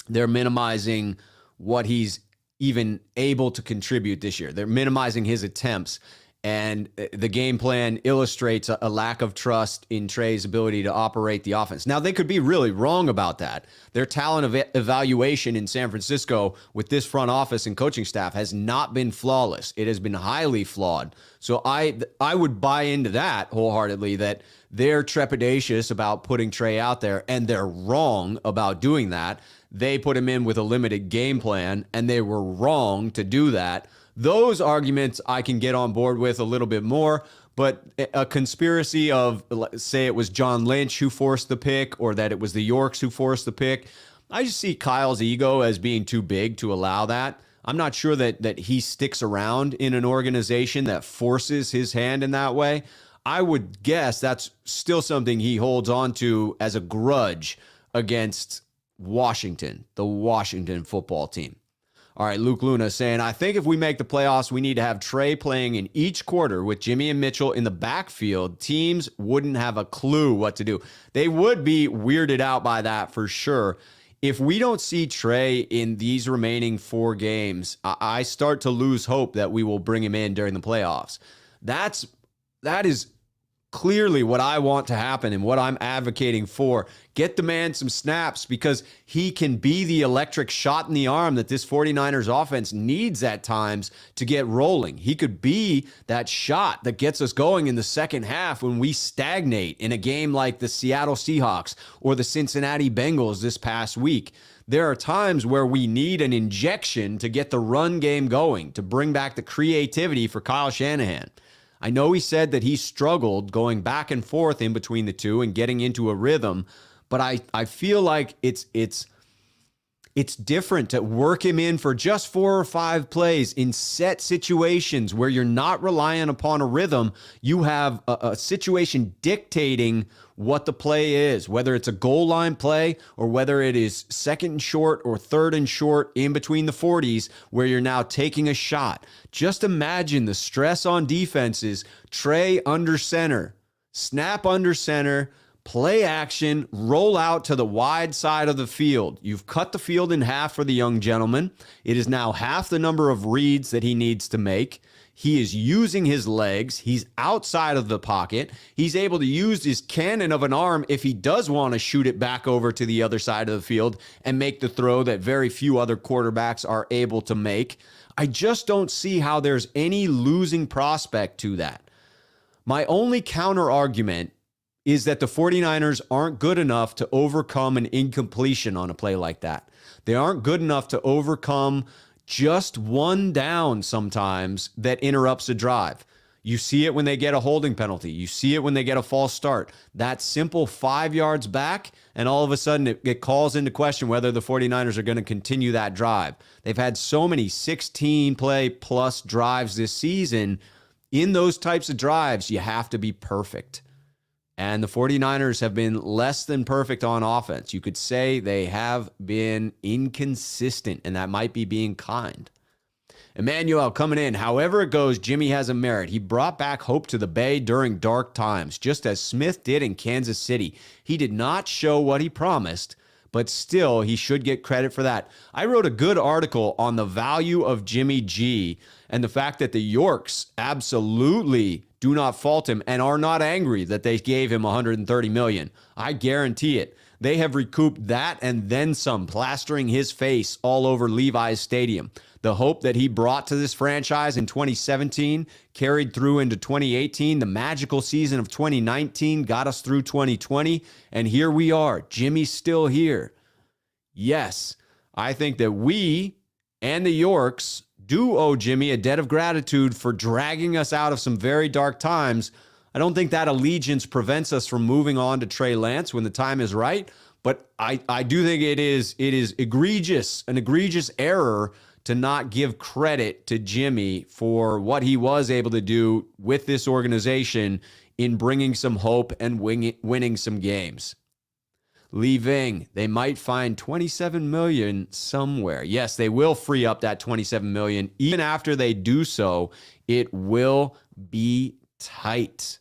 they're minimizing what he's even able to contribute this year. They're minimizing his attempts. And the game plan illustrates a lack of trust in Trey's ability to operate the offense. Now, they could be really wrong about that. Their talent evaluation in San Francisco with this front office and coaching staff has not been flawless. It has been highly flawed. So I would buy into that wholeheartedly, that they're trepidatious about putting Trey out there, and they're wrong about doing that. They put him in with a limited game plan, and they were wrong to do that. Those arguments I can get on board with a little bit more, but a conspiracy of, say it was John Lynch who forced the pick, or that it was the Yorks who forced the pick, I just see Kyle's ego as being too big to allow that. I'm not sure that he sticks around in an organization that forces his hand in that way. I would guess that's still something he holds on to as a grudge against Washington, the Washington football team. All right, Luke Luna saying, I think if we make the playoffs, we need to have Trey playing in each quarter with Jimmy and Mitchell in the backfield. Teams wouldn't have a clue what to do. They would be weirded out by that for sure. If we don't see Trey in these remaining 4 games, I start to lose hope that we will bring him in during the playoffs. That is clearly what I want to happen and what I'm advocating for. Get the man some snaps, because he can be the electric shot in the arm that this 49ers offense needs at times to get rolling. He could be that shot that gets us going in the second half when we stagnate in a game like the Seattle Seahawks or the Cincinnati Bengals this past week. There are times where we need an injection to get the run game going, to bring back the creativity for Kyle Shanahan. I know he said that he struggled going back and forth in between the two and getting into a rhythm, but I feel like it's different to work him in for just 4 or 5 plays in set situations where you're not relying upon a rhythm. You have a situation dictating what the play is, whether it's a goal line play or whether it is 2nd and short or 3rd and short in between the 40s where you're now taking a shot. Just imagine the stress on defenses. Trey under center, snap under center, play action, roll out to the wide side of the field. You've cut the field in half for the young gentleman. It is now half the number of reads that he needs to make. He is using his legs. He's outside of the pocket. He's able to use his cannon of an arm if he does want to shoot it back over to the other side of the field and make the throw that very few other quarterbacks are able to make. I just don't see how there's any losing prospect to that. My only counter argument is that the 49ers aren't good enough to overcome an incompletion on a play like that. They aren't good enough to overcome just one down sometimes that interrupts a drive. You see it when they get a holding penalty. You see it when they get a false start. That simple 5 yards back, and all of a sudden it calls into question whether the 49ers are going to continue that drive. They've had so many 16-play plus drives this season. In those types of drives, you have to be perfect. And the 49ers have been less than perfect on offense. You could say they have been inconsistent, and that might be being kind. Emmanuel coming in. However it goes, Jimmy has a merit. He brought back hope to the Bay during dark times, just as Smith did in Kansas City. He did not show what he promised, but still, he should get credit for that. I wrote a good article on the value of Jimmy G and the fact that the Yorks absolutely do not fault him and are not angry that they gave him $130 million. I guarantee it. They have recouped that and then some, plastering his face all over Levi's stadium. The hope that he brought to this franchise in 2017 carried through into 2018. The magical season of 2019 got us through 2020, and here we are. Jimmy's still here. Yes, I think that we and the Yorks do owe Jimmy a debt of gratitude for dragging us out of some very dark times. I don't think that allegiance prevents us from moving on to Trey Lance when the time is right, but I do think it is an egregious error to not give credit to Jimmy for what he was able to do with this organization in bringing some hope and winning some games. Leaving, they might find $27 million somewhere. Yes, they will free up that $27 million. Even after they do so, it will be tight.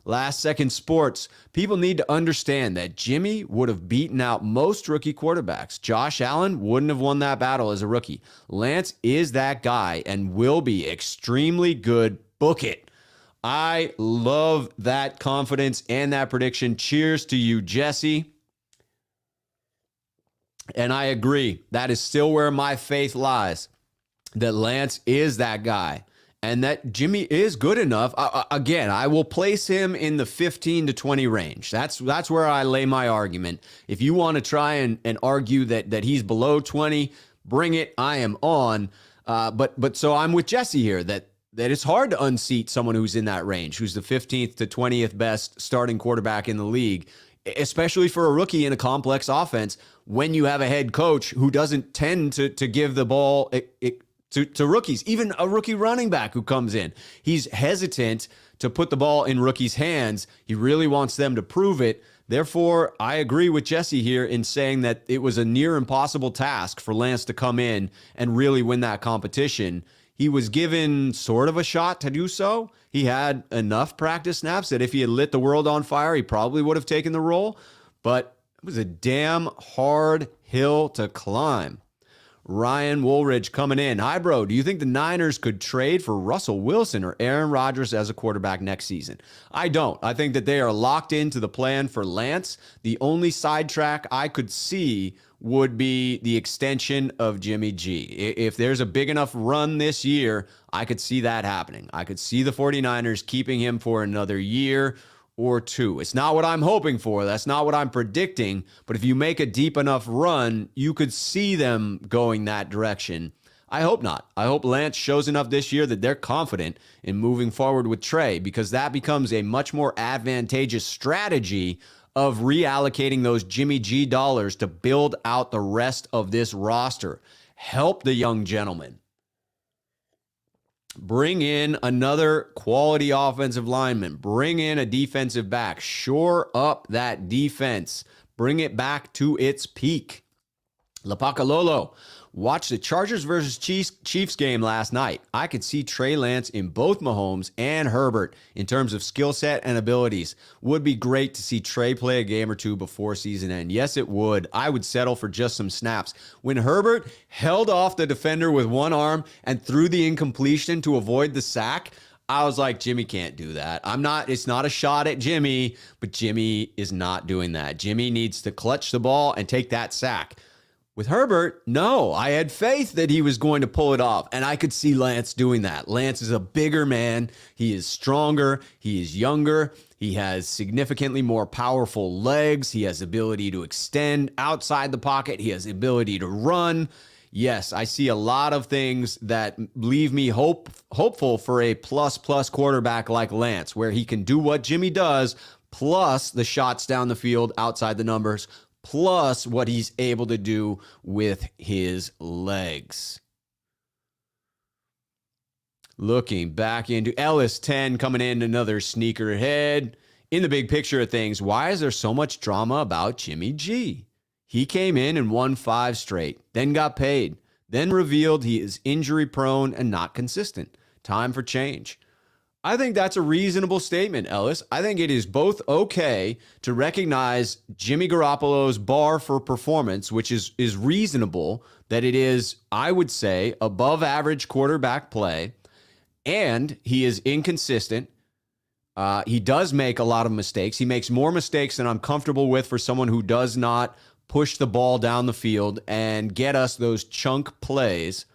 Last Second Sports. People need to understand that Jimmy would have beaten out most rookie quarterbacks. Josh Allen wouldn't have won that battle as a rookie. Lance is that guy and will be extremely good. Book it. I love that confidence and that prediction. Cheers to you, Jesse. And I agree. That is still where my faith lies, that Lance is that guy and that Jimmy is good enough. Again, I will place him in the 15 to 20 range. That's where I lay my argument. If you want to try and argue that he's below 20, bring it. I am on. But so I'm with Jesse here that it's hard to unseat someone who's in that range, who's the 15th to 20th best starting quarterback in the league, especially for a rookie in a complex offense when you have a head coach who doesn't tend to give the ball to rookies, even a rookie running back who comes in. He's hesitant to put the ball in rookies' hands. He really wants them to prove it. Therefore, I agree with Jesse here in saying that it was a near impossible task for Lance to come in and really win that competition. He was given sort of a shot to do so. He had enough practice snaps that if he had lit the world on fire, he probably would have taken the role. But it was a damn hard hill to climb. Ryan Woolridge coming in. Hi, bro. Do you think the Niners could trade for Russell Wilson or Aaron Rodgers as a quarterback next season? I don't. I think that they are locked into the plan for Lance. The only sidetrack I could see would be the extension of Jimmy G. If there's a big enough run this year, I could see that happening. I could see the 49ers keeping him for another year or two. It's not what I'm hoping for. That's not what I'm predicting. But if you make a deep enough run, you could see them going that direction. I hope not. I hope Lance shows enough this year that they're confident in moving forward with Trey, because that becomes a much more advantageous strategy of reallocating those Jimmy G dollars to build out the rest of this roster. Help the young gentleman. Bring in another quality offensive lineman. Bring in a defensive back. Shore up that defense. Bring it back to its peak. Lapacalolo, Watch the Chargers versus Chiefs game last night. I could see Trey Lance in both Mahomes and Herbert in terms of skill set and abilities. Would be great to see Trey play a game or two before season end. Yes, it would. I would settle for just some snaps. When Herbert held off the defender with one arm and threw the incompletion to avoid the sack, I was like, Jimmy can't do that. It's not a shot at Jimmy, but Jimmy is not doing that. Jimmy needs to clutch the ball and take that sack. With Herbert, no, I had faith that he was going to pull it off, and I could see Lance doing that. Lance is a bigger man. He is stronger. He is younger. He has significantly more powerful legs. He has the ability to extend outside the pocket. He has the ability to run. Yes, I see a lot of things that leave me hopeful for a plus quarterback like Lance, where he can do what Jimmy does, plus the shots down the field outside the numbers, plus what he's able to do with his legs. Looking back into Ellis 10 coming in, another sneaker head. In the big picture of things, why is there so much drama about Jimmy G? He came in and won 5 straight, then got paid, then revealed he is injury prone and not consistent. Time for change. I think that's a reasonable statement, Ellis. I think it is both okay to recognize Jimmy Garoppolo's bar for performance, which is reasonable, that it is, I would say, above average quarterback play, and he is inconsistent. He does make a lot of mistakes. He makes more mistakes than I'm comfortable with for someone who does not push the ball down the field and get us those chunk plays.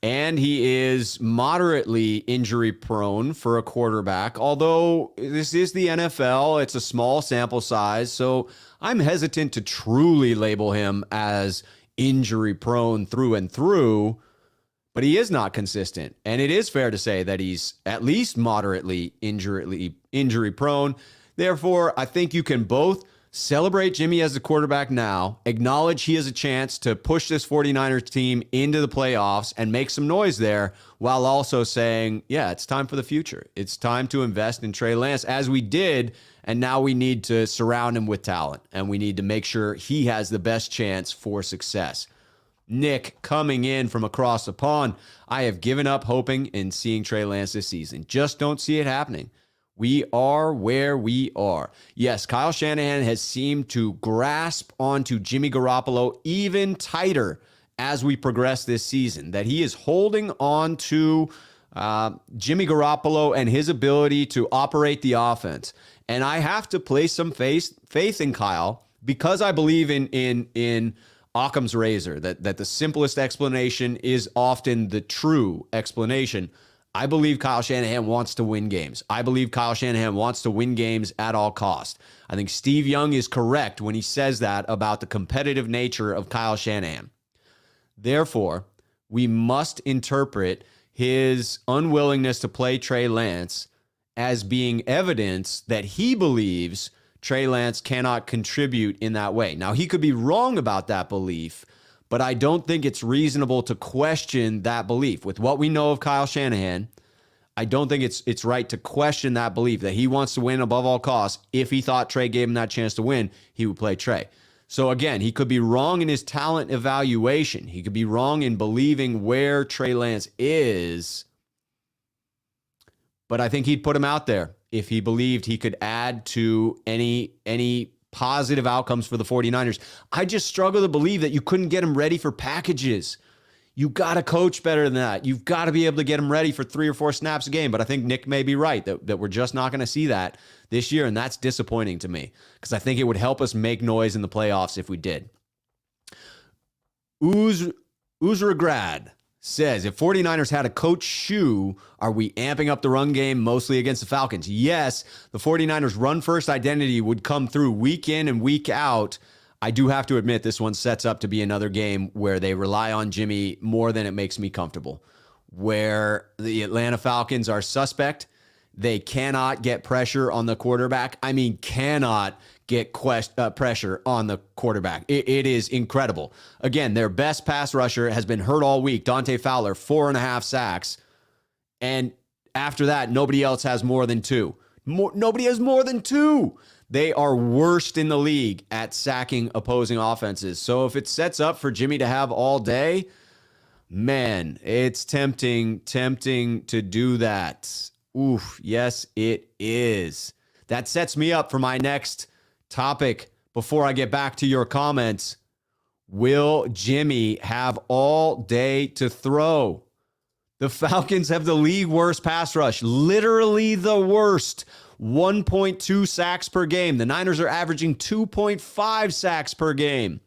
And he is moderately injury prone for a quarterback, although this is the NFL. It's a small sample size, so I'm hesitant to truly label him as injury prone through and through, but he is not consistent. And it is fair to say that he's at least moderately injury prone. Therefore, I think you can both celebrate Jimmy as the quarterback now, acknowledge he has a chance to push this 49ers team into the playoffs and make some noise there, while also saying, yeah, it's time for the future. It's time to invest in Trey Lance, as we did, and now we need to surround him with talent, and we need to make sure he has the best chance for success. Nick coming in from across the pond. I have given up hoping in seeing Trey Lance this season. Just don't see it happening. We are where we are. Yes, Kyle Shanahan has seemed to grasp onto Jimmy Garoppolo even tighter as we progress this season, that he is holding on to Jimmy Garoppolo and his ability to operate the offense. And I have to place some faith in Kyle, because I believe in Occam's razor, that the simplest explanation is often the true explanation. I believe Kyle Shanahan wants to win games. I believe Kyle Shanahan wants to win games at all costs. I think Steve Young is correct when he says that about the competitive nature of Kyle Shanahan. Therefore, we must interpret his unwillingness to play Trey Lance as being evidence that he believes Trey Lance cannot contribute in that way. Now, he could be wrong about that belief, but I don't think it's reasonable to question that belief. With what we know of Kyle Shanahan, I don't think it's right to question that belief that he wants to win above all costs. If he thought Trey gave him that chance to win, he would play Trey. So again, he could be wrong in his talent evaluation. He could be wrong in believing where Trey Lance is, but I think he'd put him out there if he believed he could add to any positive outcomes for the 49ers. I just struggle to believe that you couldn't get him ready for packages. You got to coach better than that. You've got to be able to get him ready for 3 or 4 snaps a game. But I think Nick may be right that we're just not going to see that this year. And that's disappointing to me, because I think it would help us make noise in the playoffs if we did. Uzragrad says, if 49ers had a coach shoe, are we amping up the run game mostly against the Falcons? Yes, the 49ers run-first identity would come through week in and week out. I do have to admit this one sets up to be another game where they rely on Jimmy more than it makes me comfortable, where the Atlanta Falcons are suspect. They cannot get pressure on the quarterback. I mean, cannot get pressure on the quarterback. It is incredible. Again, their best pass rusher has been hurt all week. Dante Fowler, 4.5 sacks. And after that, nobody else has more than 2. Nobody has more than 2. They are worst in the league at sacking opposing offenses. So if it sets up for Jimmy to have all day, man, it's tempting to do that. Oof, yes, it is. That sets me up for my next topic before I get back to your comments. Will Jimmy have all day to throw? The Falcons have the league worst pass rush, literally the worst. 1.2 sacks per game. The Niners are averaging 2.5 sacks per game.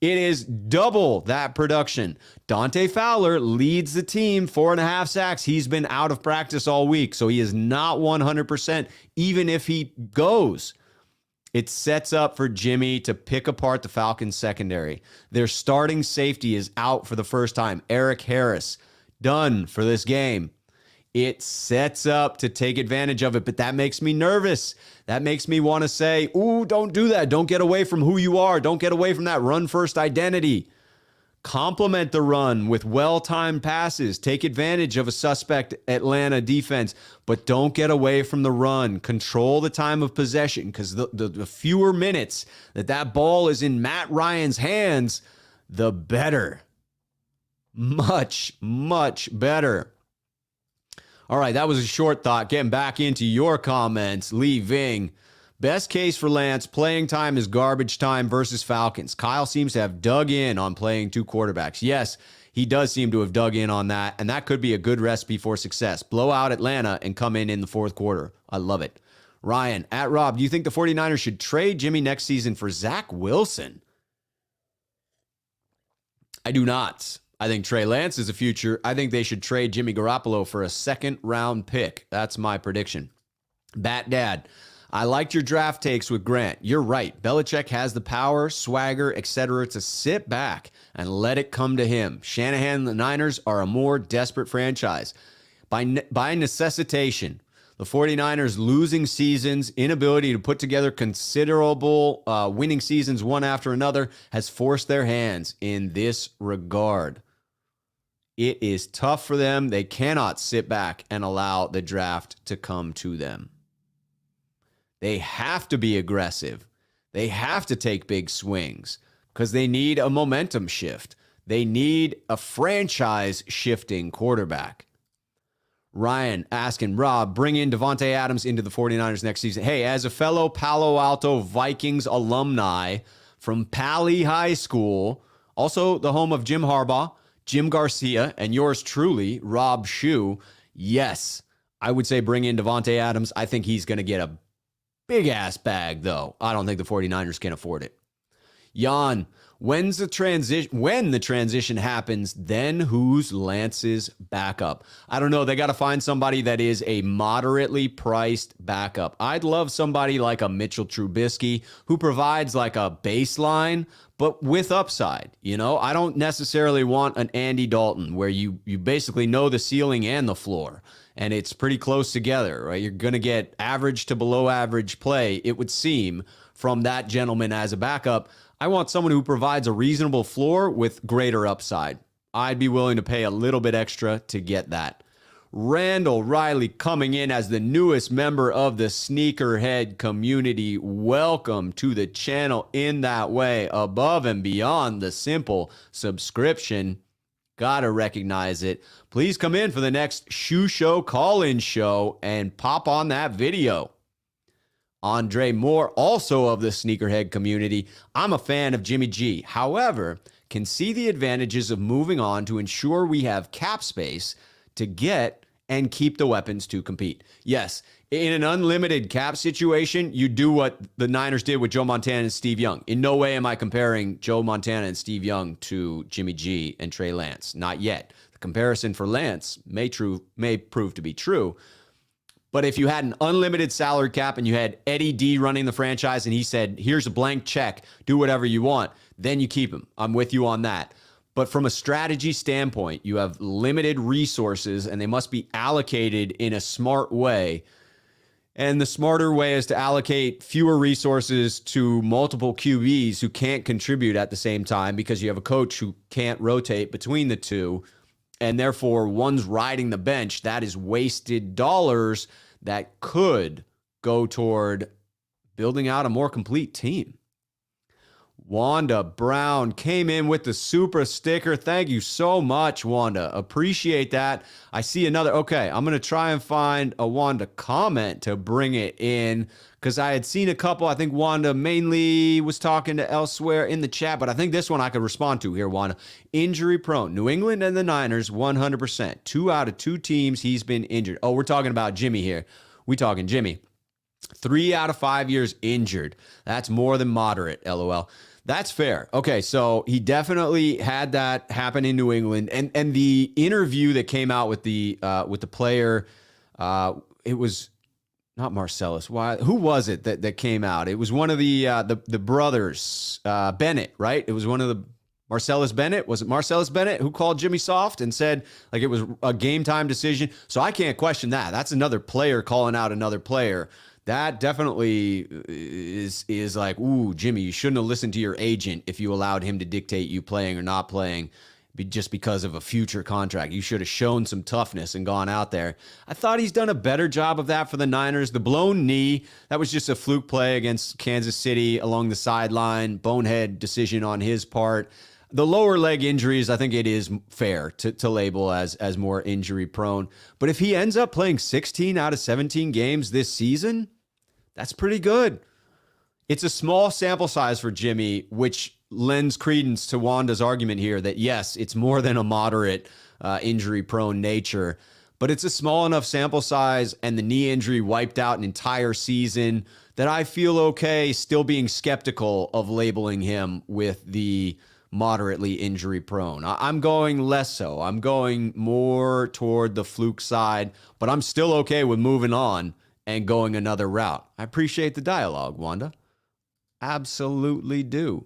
It is double that production. Dante Fowler leads the team, 4.5 sacks. He's been out of practice all week, so he is not 100%, even if he goes. It sets up for Jimmy to pick apart the Falcons secondary. Their starting safety is out for the first time. Eric Harris, done for this game. It sets up to take advantage of it, but that makes me nervous. That makes me want to say, ooh, don't do that. Don't get away from who you are. Don't get away from that run-first identity. Complement the run with well-timed passes. Take advantage of a suspect Atlanta defense, but don't get away from the run. Control the time of possession, because the fewer minutes that ball is in Matt Ryan's hands, the better. Much, much better. All right, that was a short thought. Getting back into your comments, Lee Ving. Best case for Lance, playing time is garbage time versus Falcons. Kyle seems to have dug in on playing two quarterbacks. Yes, he does seem to have dug in on that, and that could be a good recipe for success. Blow out Atlanta and come in the fourth quarter. I love it. Ryan, at Rob, do you think the 49ers should trade Jimmy next season for Zach Wilson? I do not. I think Trey Lance is the future. I think they should trade Jimmy Garoppolo for a second-round pick. That's my prediction. Bat Dad, I liked your draft takes with Grant. You're right. Belichick has the power, swagger, etc. to sit back and let it come to him. Shanahan and the Niners are a more desperate franchise. By necessitation, the 49ers losing seasons, inability to put together considerable winning seasons one after another has forced their hands in this regard. It is tough for them. They cannot sit back and allow the draft to come to them. They have to be aggressive. They have to take big swings because they need a momentum shift. They need a franchise-shifting quarterback. Ryan asking, Rob, bring in Devontae Adams into the 49ers next season. Hey, as a fellow Palo Alto Vikings alumni from Pali High School, also the home of Jim Harbaugh, Jim Garcia, and yours truly, Rob Shue, yes, I would say bring in Devontae Adams. I think he's going to get a big-ass bag, though. I don't think the 49ers can afford it. Jan, when the transition happens, then who's Lance's backup? I don't know. They got to find somebody that is a moderately priced backup. I'd love somebody like a Mitchell Trubisky who provides like a baseline, but with upside. You know, I don't necessarily want an Andy Dalton where you basically know the ceiling and the floor, and it's pretty close together, right? You're going to get average to below average play, it would seem, from that gentleman as a backup. I want someone who provides a reasonable floor with greater upside. I'd be willing to pay a little bit extra to get that. Randall Riley coming in as the newest member of the Sneakerhead community. Welcome to the channel in that way, above and beyond the simple subscription. Gotta recognize it. Please come in for the next Shoe Show call-in show and pop on that video. Andre Moore, also of the Sneakerhead community. I'm a fan of Jimmy G. However, can see the advantages of moving on to ensure we have cap space to get and keep the weapons to compete. Yes, in an unlimited cap situation, you do what the Niners did with Joe Montana and Steve Young. In no way am I comparing Joe Montana and Steve Young to Jimmy G and Trey Lance. Not yet. The comparison for Lance may prove to be true. But if you had an unlimited salary cap and you had Eddie D running the franchise and he said, here's a blank check, do whatever you want, then you keep him. I'm with you on that. But from a strategy standpoint, you have limited resources and they must be allocated in a smart way. And the smarter way is to allocate fewer resources to multiple QBs who can't contribute at the same time because you have a coach who can't rotate between the two. And therefore, one's riding the bench. That is wasted dollars that could go toward building out a more complete team. Wanda Brown came in with the super sticker. Thank you so much, Wanda. Appreciate that. I see another. Okay, I'm going to try and find a Wanda comment to bring it in because I had seen a couple. I think Wanda mainly was talking to elsewhere in the chat, but I think this one I could respond to here, Wanda. Injury prone. New England and the Niners, 100%. 2 out of 2 teams he's been injured. Oh, we're talking about Jimmy here. We talking Jimmy. 3 out of 5 years injured. That's more than moderate, LOL. That's fair. Okay, so he definitely had that happen in New England, and the interview that came out with the player, it was not Marcellus. Why? Who was it that came out? It was one of the brothers, Bennett, right? It was one of the Marcellus Bennett. Was it Marcellus Bennett who called Jimmy soft and said like it was a game time decision? So I can't question that. That's another player calling out another player. That definitely is like, ooh, Jimmy, you shouldn't have listened to your agent if you allowed him to dictate you playing or not playing just because of a future contract. You should have shown some toughness and gone out there. I thought he's done a better job of that for the Niners. The blown knee, that was just a fluke play against Kansas City along the sideline. Bonehead decision on his part. The lower leg injuries, I think it is fair to label as more injury prone. But if he ends up playing 16 out of 17 games this season, that's pretty good. It's a small sample size for Jimmy, which lends credence to Wanda's argument here that, yes, it's more than a moderate injury-prone nature, but it's a small enough sample size and the knee injury wiped out an entire season that I feel okay still being skeptical of labeling him with the moderately injury-prone. I'm going less so. I'm going more toward the fluke side, but I'm still okay with moving on and going another route. I appreciate the dialogue, Wanda. Absolutely do.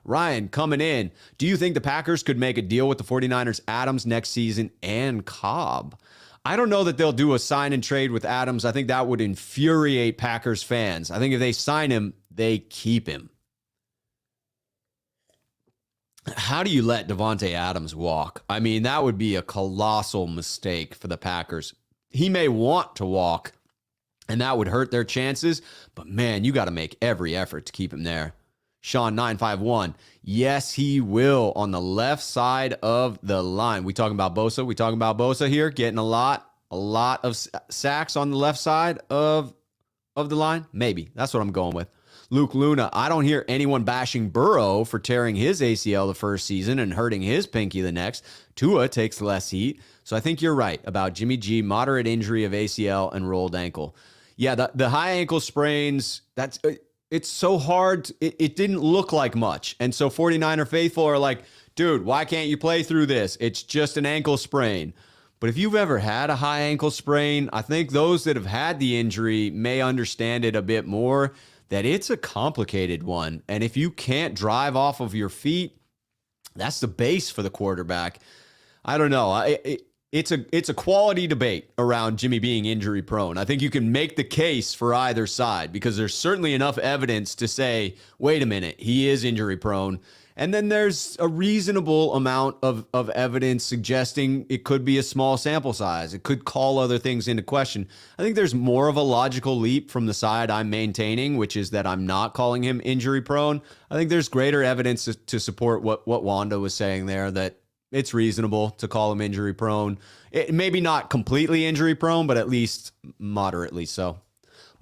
Ryan coming in. Do you think the Packers could make a deal with the 49ers, Adams next season and Cobb? I don't know that they'll do a sign and trade with Adams. I think that would infuriate Packers fans. I think if they sign him, they keep him. How do you let Davante Adams walk? I mean, that would be a colossal mistake for the Packers. He may want to walk, and that would hurt their chances. But, man, you got to make every effort to keep him there. Sean951, yes, he will on the left side of the line. We talking about Bosa? We talking about Bosa here getting a lot of sacks on the left side of the line? Maybe. That's what I'm going with. Luke Luna, I don't hear anyone bashing Burrow for tearing his ACL the first season and hurting his pinky the next. Tua takes less heat. So I think you're right about Jimmy G, moderate injury of ACL and rolled ankle. Yeah, the high ankle sprains, it's so hard. It didn't look like much. And so 49er faithful are like, dude, why can't you play through this? It's just an ankle sprain. But if you've ever had a high ankle sprain, I think those that have had the injury may understand it a bit more, that it's a complicated one. And if you can't drive off of your feet, that's the base for the quarterback. I don't know. It's a quality debate around Jimmy being injury prone. I think you can make the case for either side because there's certainly enough evidence to say, wait a minute, he is injury prone. And then there's a reasonable amount of evidence suggesting it could be a small sample size. It could call other things into question. I think there's more of a logical leap from the side I'm maintaining, which is that I'm not calling him injury prone. I think there's greater evidence to support what Wanda was saying there, that it's reasonable to call him injury prone. Maybe not completely injury prone, but at least moderately so.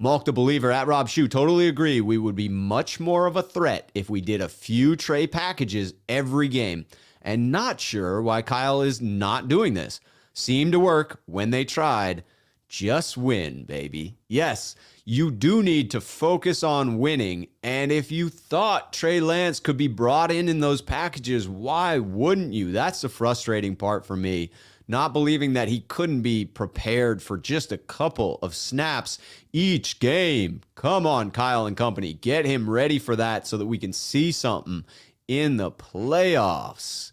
Malk the Believer at Rob Shue, totally agree. We would be much more of a threat if we did a few Trey packages every game. And not sure why Kyle is not doing this. Seemed to work when they tried. Just win, baby. Yes, you do need to focus on winning. And if you thought Trey Lance could be brought in those packages, why wouldn't you? That's the frustrating part for me. Not believing that he couldn't be prepared for just a couple of snaps each game. Come on, Kyle and company. Get him ready for that so that we can see something in the playoffs.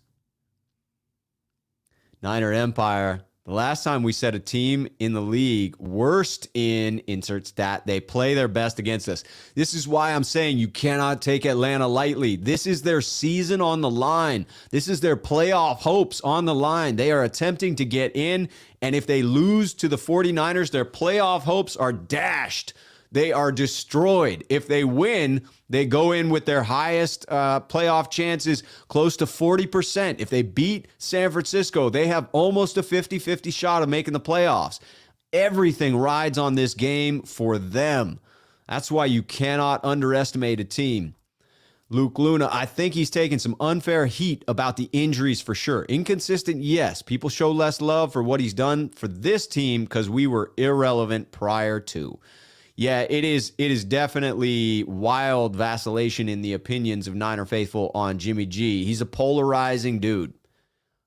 Niner Empire. The last time we said a team in the league worst in insert stat, they play their best against us. This is why I'm saying you cannot take Atlanta lightly. This is their season on the line. This is their playoff hopes on the line. They are attempting to get in, and if they lose to the 49ers, their playoff hopes are dashed. they are destroyed. If they win, they go in with their highest playoff chances, close to 40%. If they beat San Francisco, they have almost a 50-50 shot of making the playoffs. Everything rides on this game for them. That's why you cannot underestimate a team. Luke Luna, I think he's taking some unfair heat about the injuries for sure. Inconsistent, yes. People show less love for what he's done for this team because we were irrelevant prior to. Yeah, it is definitely wild vacillation in the opinions of Niner faithful on Jimmy G. He's a polarizing dude.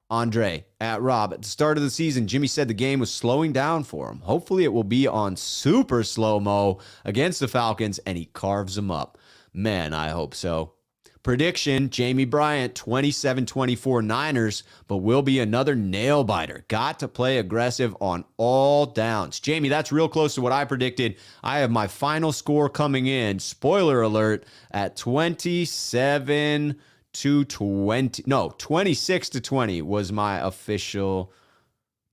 Andre, at Rob, at the start of the season, Jimmy said the game was slowing down for him. Hopefully it will be on super slow-mo against the Falcons, and he carves them up. Man, I hope so. Prediction, Jamie Bryant, 27-24 Niners, but will be another nail-biter. Got to play aggressive on all downs. Jamie, that's real close to what I predicted. I have my final score coming in, spoiler alert, at 26-20 was my official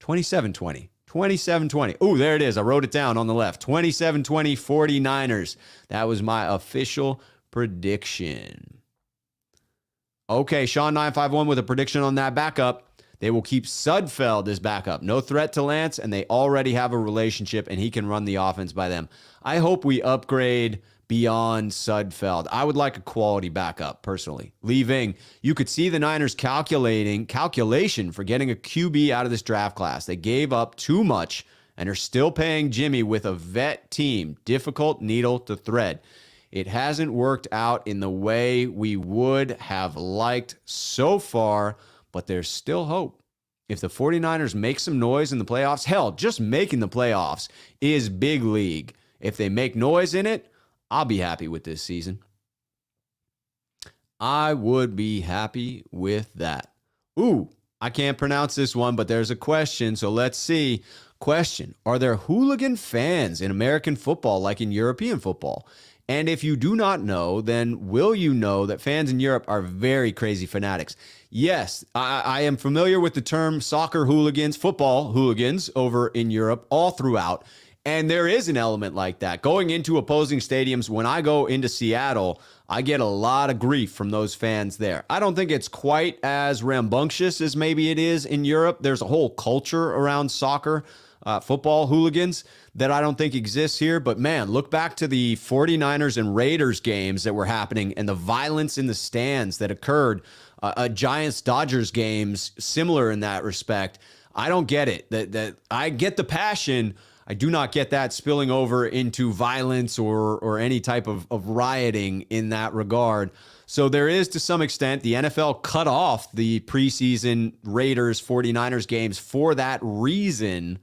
27-20. 27-20. Oh, there it is. I wrote it down on the left. 27-20 49ers. That was my official prediction. Okay, Sean 951 with a prediction on that backup. They will keep Sudfeld as backup. No threat to Lance, and they already have a relationship, and he can run the offense by them. I hope we upgrade beyond Sudfeld. I would like a quality backup, personally. Leaving, you could see the Niners calculation for getting a QB out of this draft class. They gave up too much and are still paying Jimmy with a vet team. Difficult needle to thread. It hasn't worked out in the way we would have liked so far, but there's still hope. If the 49ers make some noise in the playoffs, hell, just making the playoffs is big league. If they make noise in it, I'll be happy with this season. I would be happy with that. Ooh, I can't pronounce this one, but there's a question, so let's see. Question, are there hooligan fans in American football like in European football? And if you do not know, then will you know that fans in Europe are very crazy fanatics? Yes, I am familiar with the term soccer hooligans, football hooligans over in Europe all throughout. And there is an element like that. Going into opposing stadiums, when I go into Seattle, I get a lot of grief from those fans there. I don't think it's quite as rambunctious as maybe it is in Europe. There's a whole culture around soccer, football hooligans that I don't think exists here. But man, look back to the 49ers and Raiders games that were happening and the violence in the stands that occurred. Giants-Dodgers games, similar in that respect. I don't get it. That I get the passion. I do not get that spilling over into violence or any type of rioting in that regard. So there is, to some extent, the NFL cut off the preseason Raiders 49ers games for that reason.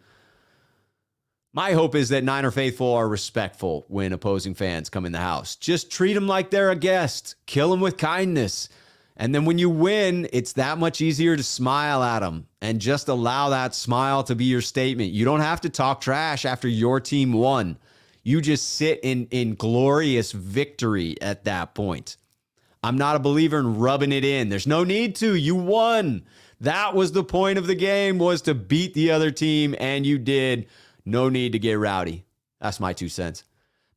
My hope is that Niner faithful are respectful when opposing fans come in the house. Just treat them like they're a guest. Kill them with kindness. And then when you win, it's that much easier to smile at them and just allow that smile to be your statement. You don't have to talk trash after your team won. You just sit in glorious victory at that point. I'm not a believer in rubbing it in. There's no need to. You won. That was the point of the game, was to beat the other team, and you did. No need to get rowdy. That's my 2 cents.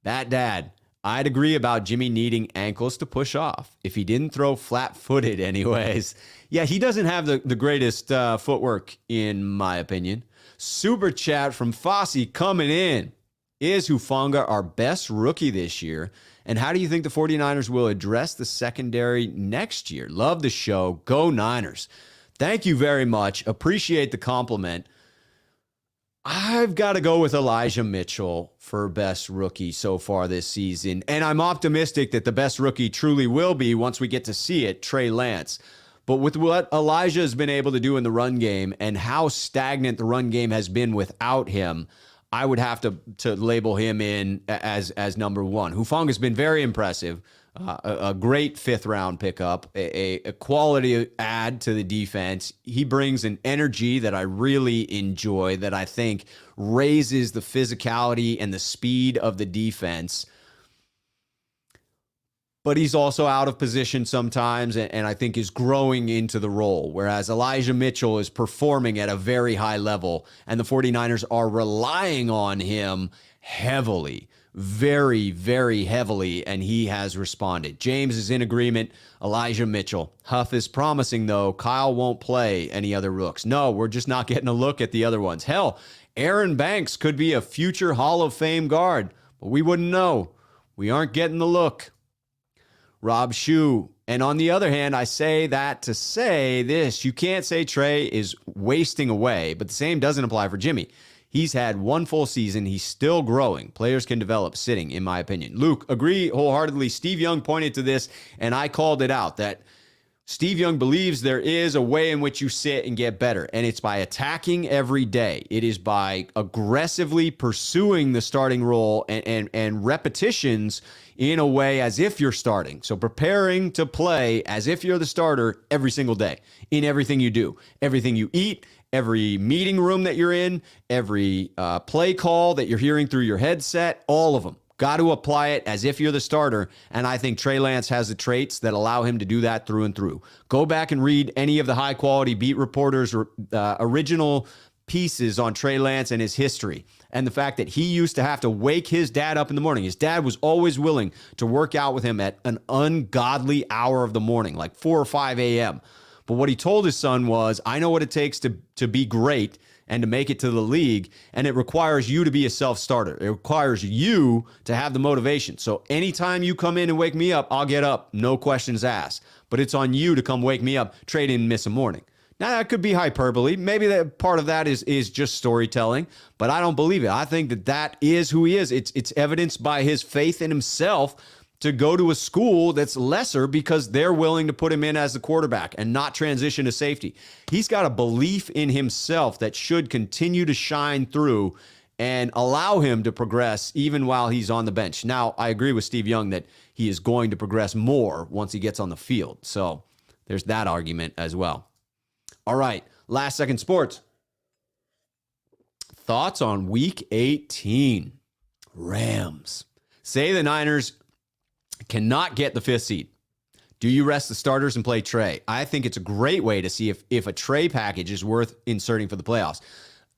Bat Dad. I'd agree about Jimmy needing ankles to push off. If he didn't throw flat-footed anyways. Yeah, he doesn't have the greatest footwork, in my opinion. Super chat from Fossey coming in. Is Hufanga our best rookie this year? And how do you think the 49ers will address the secondary next year? Love the show. Go Niners. Thank you very much. Appreciate the compliment. I've got to go with Elijah Mitchell for best rookie so far this season. And I'm optimistic that the best rookie truly will be, once we get to see it, Trey Lance. But with what Elijah has been able to do in the run game and how stagnant the run game has been without him, I would have to label him in as number one. Hufanga has been very impressive. A great fifth-round pickup, a quality add to the defense. He brings an energy that I really enjoy, that I think raises the physicality and the speed of the defense. But he's also out of position sometimes, and I think is growing into the role, whereas Elijah Mitchell is performing at a very high level, and the 49ers are relying on him heavily. very, very heavily, and he has responded. James is in agreement. Elijah Mitchell. Huff is promising, though, Kyle won't play any other rooks. No, we're just not getting a look at the other ones. Hell, Aaron Banks could be a future Hall of Fame guard, but we wouldn't know. We aren't getting the look. Rob Shue. And on the other hand, I say that to say this. You can't say Trey is wasting away, but the same doesn't apply for Jimmy. He's had one full season. He's still growing. Players can develop sitting, in my opinion. Luke, agree wholeheartedly. Steve Young pointed to this, and I called it out, that Steve Young believes there is a way in which you sit and get better, and it's by attacking every day. It is by aggressively pursuing the starting role and repetitions in a way as if you're starting. So preparing to play as if you're the starter every single day in everything you do, everything you eat, every meeting room that you're in, every play call that you're hearing through your headset, all of them. Got to apply it as if you're the starter, and I think Trey Lance has the traits that allow him to do that through and through. Go back and read any of the high-quality beat reporters' original pieces on Trey Lance and his history, and the fact that he used to have to wake his dad up in the morning. His dad was always willing to work out with him at an ungodly hour of the morning, like 4 or 5 a.m., but what he told his son was, I know what it takes to be great and to make it to the league, and it requires you to be a self-starter. It requires you to have the motivation. So anytime you come in and wake me up, I'll get up, no questions asked. But it's on you to come wake me up. Trey didn't miss a morning. Now, that could be hyperbole. Maybe that part of that is just storytelling, but I don't believe it. I think that is who he is. It's evidenced by his faith in himself to go to a school that's lesser because they're willing to put him in as the quarterback and not transition to safety. He's got a belief in himself that should continue to shine through and allow him to progress even while he's on the bench. Now, I agree with Steve Young that he is going to progress more once he gets on the field. So there's that argument as well. All right, last second sports. Thoughts on week 18. Rams. Say the Niners cannot get the 5th seed. Do you rest the starters and play Trey? I think it's a great way to see if a Trey package is worth inserting for the playoffs.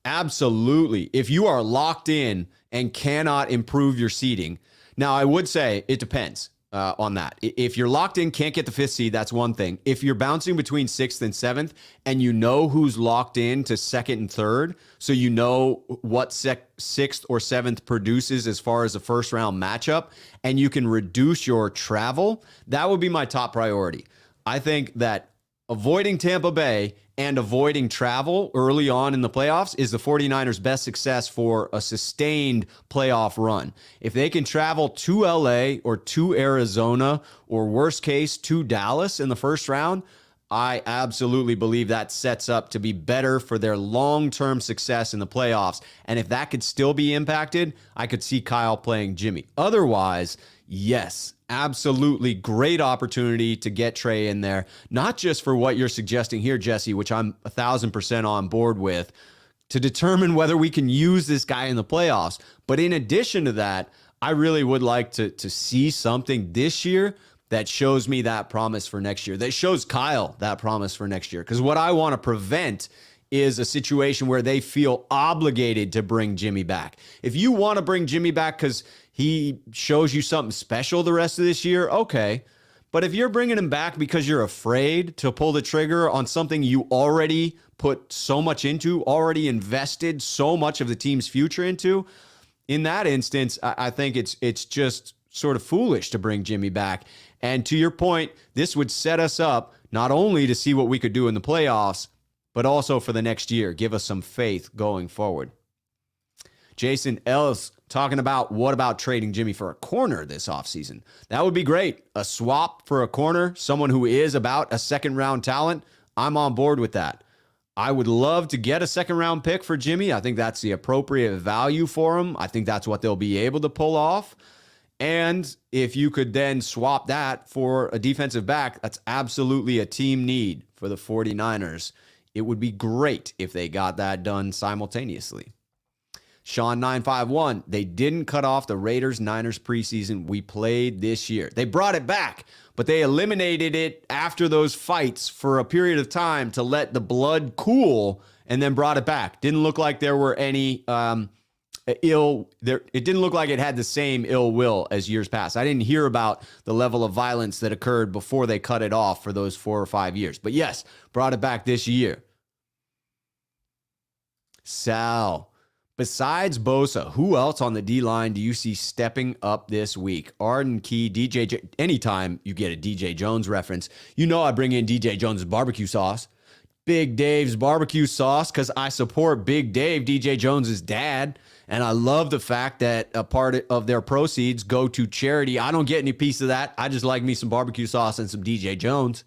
Absolutely. If you are locked in and cannot improve your seeding. Now, I would say it depends on that. If you're locked in, can't get the 5th seed, that's one thing. If you're bouncing between 6th and 7th and you know who's locked in to 2nd and 3rd, so you know what 6th or 7th produces as far as a first round matchup, and you can reduce your travel, that would be my top priority. I think that avoiding Tampa Bay and avoiding travel early on in the playoffs is the 49ers' best success for a sustained playoff run. If they can travel to LA or to Arizona or worst case to Dallas in the first round, I absolutely believe that sets up to be better for their long-term success in the playoffs. And if that could still be impacted, I could see Kyle playing Jimmy. Otherwise, yes, absolutely great opportunity to get Trey in there. Not just for what you're suggesting here, Jesse, which I'm 1,000% on board with, to determine whether we can use this guy in the playoffs. But in addition to that, I really would like to see something this year that shows me that promise for next year, that shows Kyle that promise for next year. Because what I want to prevent is a situation where they feel obligated to bring Jimmy back. If you want to bring Jimmy back because he shows you something special the rest of this year, okay. But if you're bringing him back because you're afraid to pull the trigger on something you already put so much into, already invested so much of the team's future into, in that instance, I think it's just sort of foolish to bring Jimmy back. And to your point, this would set us up not only to see what we could do in the playoffs, but also for the next year. Give us some faith going forward. Jason Ellis talking about what about trading Jimmy for a corner this offseason? That would be great. A swap for a corner, someone who is about a second-round talent. I'm on board with that. I would love to get a second-round pick for Jimmy. I think that's the appropriate value for him. I think that's what they'll be able to pull off. And if you could then swap that for a defensive back, that's absolutely a team need for the 49ers. It would be great if they got that done simultaneously. Sean951, they didn't cut off the Raiders-Niners preseason we played this year. They brought it back, but they eliminated it after those fights for a period of time to let the blood cool and then brought it back. Didn't look like there were any it didn't look like it had the same ill will as years past. I didn't hear about the level of violence that occurred before they cut it off for those 4 or 5 years. But yes, brought it back this year. Sal, besides Bosa, who else on the D-line do you see stepping up this week? Arden Key, anytime you get a DJ Jones reference, you know I bring in DJ Jones' barbecue sauce. Big Dave's barbecue sauce, because I support Big Dave, DJ Jones' dad, and I love the fact that a part of their proceeds go to charity. I don't get any piece of that. I just like me some barbecue sauce and some DJ Jones.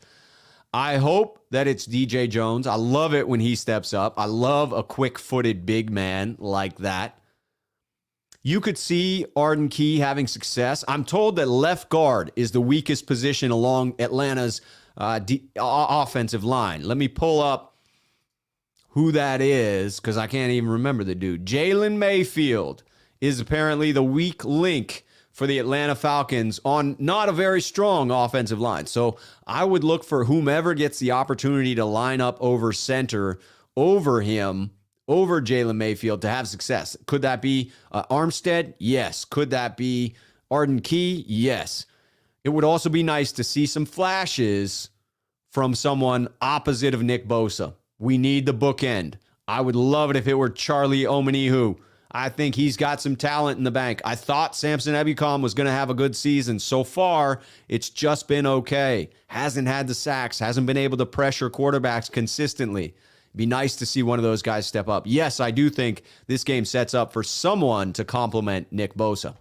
I hope that it's DJ Jones. I love it when he steps up. I love a quick-footed big man like that. You could see Arden Key having success. I'm told that left guard is the weakest position along Atlanta's offensive line. Let me pull up who that is, because I can't even remember the dude. Jalen Mayfield is apparently the weak link for the Atlanta Falcons on not a very strong offensive line. So I would look for whomever gets the opportunity to line up over center over him, over Jalen Mayfield, to have success. Could that be Armstead? Yes. Could that be Arden Key? Yes. It would also be nice to see some flashes from someone opposite of Nick Bosa. We need the bookend. I would love it if it were Charlie Omenihu. I think he's got some talent in the bank. I thought Samson Ebukam was going to have a good season. So far, it's just been okay. Hasn't had the sacks, hasn't been able to pressure quarterbacks consistently. It'd be nice to see one of those guys step up. Yes, I do think this game sets up for someone to complement Nick Bosa.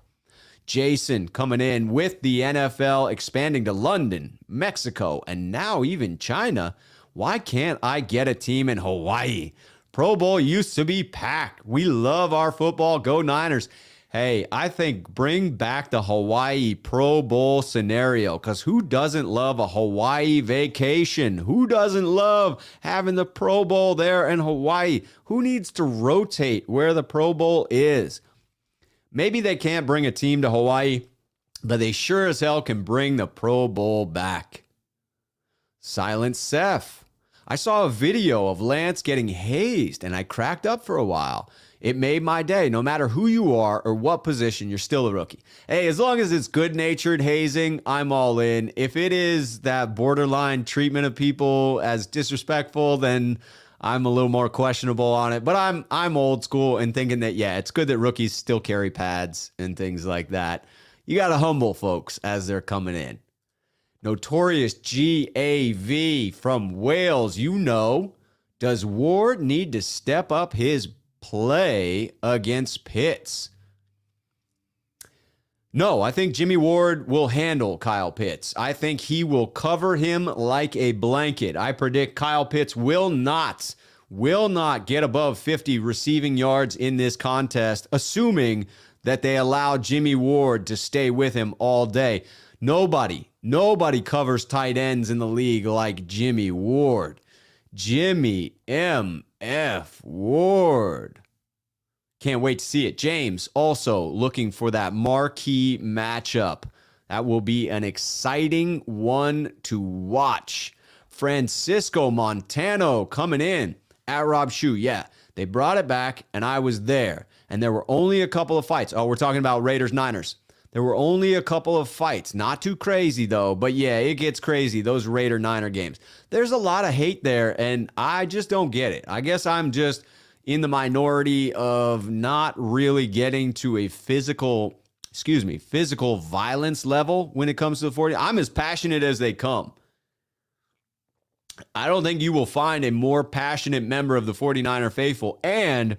Jason coming in with the NFL expanding to London, Mexico, and now even China. Why can't I get a team in Hawaii? Pro Bowl used to be packed. We love our football. Go Niners. Hey, I think bring back the Hawaii Pro Bowl scenario, because who doesn't love a Hawaii vacation? Who doesn't love having the Pro Bowl there in Hawaii? Who needs to rotate where the Pro Bowl is? Maybe they can't bring a team to Hawaii, but they sure as hell can bring the Pro Bowl back. Silent Seth. I saw a video of Lance getting hazed, and I cracked up for a while. It made my day. No matter who you are or what position, you're still a rookie. Hey, as long as it's good-natured hazing, I'm all in. If it is that borderline treatment of people as disrespectful, then I'm a little more questionable on it. But I'm old school and thinking that, yeah, it's good that rookies still carry pads and things like that. You got to humble folks as they're coming in. Notorious GAV from Wales, you know. Does Ward need to step up his play against Pitts? No, I think Jimmy Ward will handle Kyle Pitts. I think he will cover him like a blanket. I predict Kyle Pitts will not get above 50 receiving yards in this contest, assuming that they allow Jimmy Ward to stay with him all day. Nobody covers tight ends in the league like Jimmy Ward. Jimmy M.F. Ward. Can't wait to see it. James also looking for that marquee matchup. That will be an exciting one to watch. Francisco Montano coming in at Rob Shue. Yeah, they brought it back, and I was there. And there were only a couple of fights. Oh, we're talking about Raiders-Niners. There were only a couple of fights. Not too crazy, though. But, yeah, it gets crazy, those Raider-Niner games. There's a lot of hate there, and I just don't get it. I guess I'm just in the minority of not really getting to a physical violence level when it comes to the 40. I'm as passionate as they come. I don't think you will find a more passionate member of the 49er faithful, and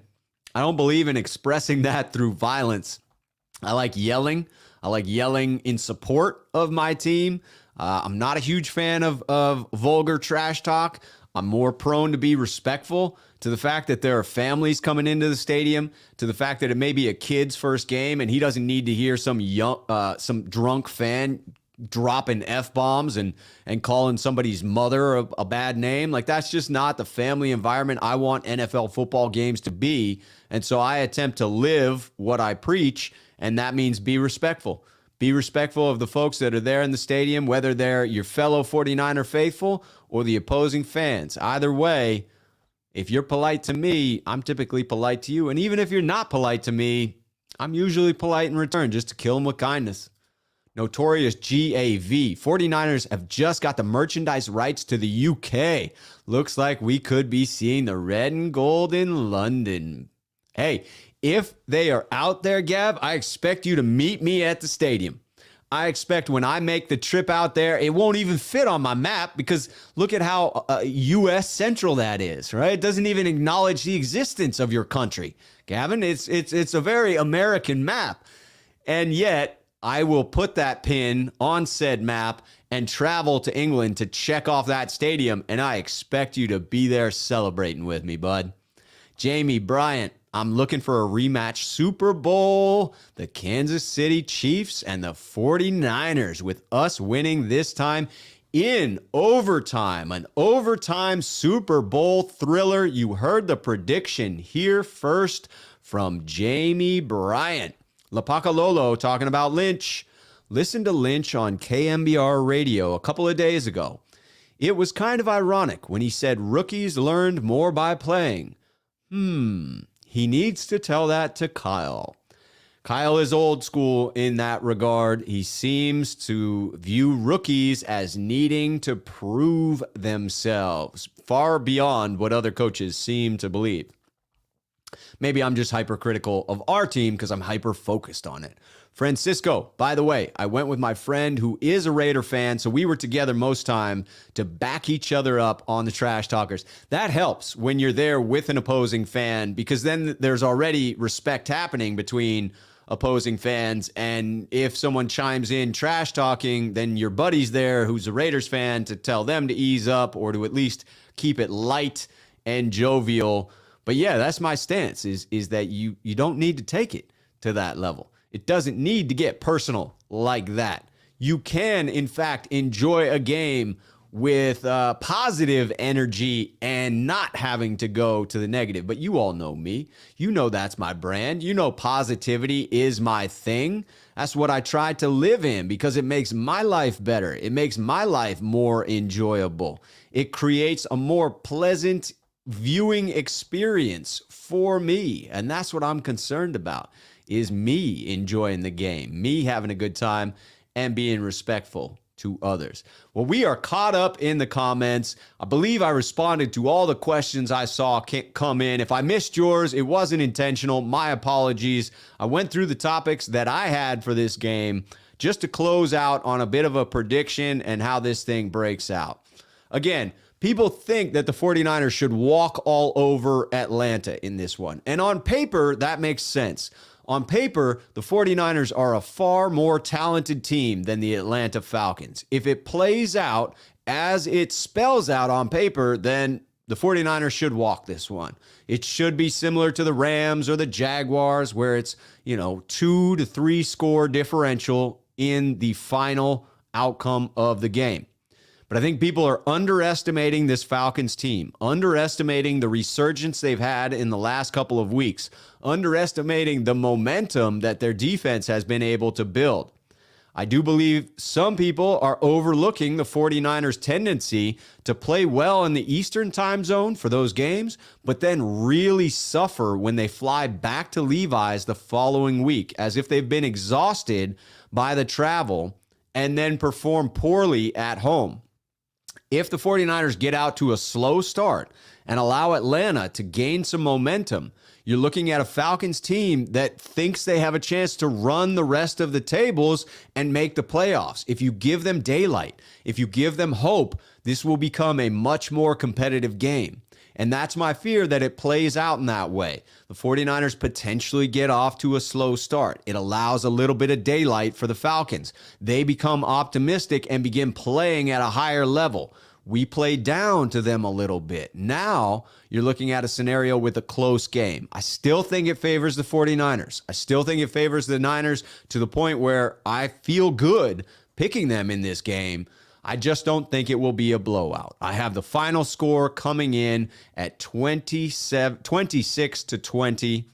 I don't believe in expressing that through violence. I like yelling. I like yelling in support of my team. I'm not a huge fan of vulgar trash talk. I'm more prone to be respectful to the fact that there are families coming into the stadium, to the fact that it may be a kid's first game and he doesn't need to hear some drunk fan dropping F-bombs and calling somebody's mother a bad name. Like, that's just not the family environment I want NFL football games to be. And so I attempt to live what I preach, and that means be respectful. Be respectful of the folks that are there in the stadium, whether they're your fellow 49er faithful or the opposing fans. Either way, If you're polite to me, I'm typically polite to you. And even if you're not polite to me, I'm usually polite in return, just to kill them with kindness. Notorious GAV. 49ers have just got the merchandise rights to the UK. Looks like we could be seeing the red and gold in London. Hey, if they are out there, Gav, I expect you to meet me at the stadium. I expect when I make the trip out there, it won't even fit on my map because look at how U.S. central that is, right? It doesn't even acknowledge the existence of your country. Gavin, it's a very American map. And yet, I will put that pin on said map and travel to England to check off that stadium, and I expect you to be there celebrating with me, bud. Jamie Bryant, I'm looking for a rematch Super Bowl, the Kansas City Chiefs and the 49ers, with us winning this time in overtime, an overtime Super Bowl thriller. You heard the prediction here first from Jamie Bryant. Lapacalolo talking about Lynch. Listen to Lynch on KMBR radio a couple of days ago. It was kind of ironic when he said rookies learned more by playing. He needs to tell that to Kyle. Kyle is old school in that regard. He seems to view rookies as needing to prove themselves far beyond what other coaches seem to believe. Maybe I'm just hypercritical of our team because I'm hyper-focused on it. Francisco, by the way, I went with my friend who is a Raider fan, so we were together most time to back each other up on the trash talkers. That helps when you're there with an opposing fan because then there's already respect happening between opposing fans, and if someone chimes in trash talking, then your buddy's there who's a Raiders fan to tell them to ease up or to at least keep it light and jovial. But yeah, that's my stance is that you don't need to take it to that level. It doesn't need to get personal like that. You can, in fact, enjoy a game with positive energy and not having to go to the negative. But you all know me. You know that's my brand. You know positivity is my thing. That's what I try to live in because it makes my life better. It makes my life more enjoyable. It creates a more pleasant viewing experience for me. And that's what I'm concerned about, is me enjoying the game, me having a good time and being respectful to others. Well, we are caught up in the comments. I believe I responded to all the questions I saw come in. If I missed yours, it wasn't intentional. My apologies. I went through the topics that I had for this game just to close out on a bit of a prediction and how this thing breaks out. Again, people think that the 49ers should walk all over Atlanta in this one. And on paper, that makes sense. On paper, the 49ers are a far more talented team than the Atlanta Falcons. If it plays out as it spells out on paper, then the 49ers should walk this one. It should be similar to the Rams or the Jaguars, where it's, 2 to 3 score differential in the final outcome of the game. But I think people are underestimating this Falcons team, underestimating the resurgence they've had in the last couple of weeks, underestimating the momentum that their defense has been able to build. I do believe some people are overlooking the 49ers' tendency to play well in the Eastern time zone for those games, but then really suffer when they fly back to Levi's the following week, as if they've been exhausted by the travel and then perform poorly at home. If the 49ers get out to a slow start and allow Atlanta to gain some momentum, you're looking at a Falcons team that thinks they have a chance to run the rest of the tables and make the playoffs. If you give them daylight, if you give them hope, this will become a much more competitive game. And that's my fear, that it plays out in that way. The 49ers potentially get off to a slow start. It allows a little bit of daylight for the Falcons. They become optimistic and begin playing at a higher level. We play down to them a little bit. Now you're looking at a scenario with a close game. I still think it favors the 49ers. I still think it favors the Niners to the point where I feel good picking them in this game. I just don't think it will be a blowout. I have the final score coming in at 26 to 20.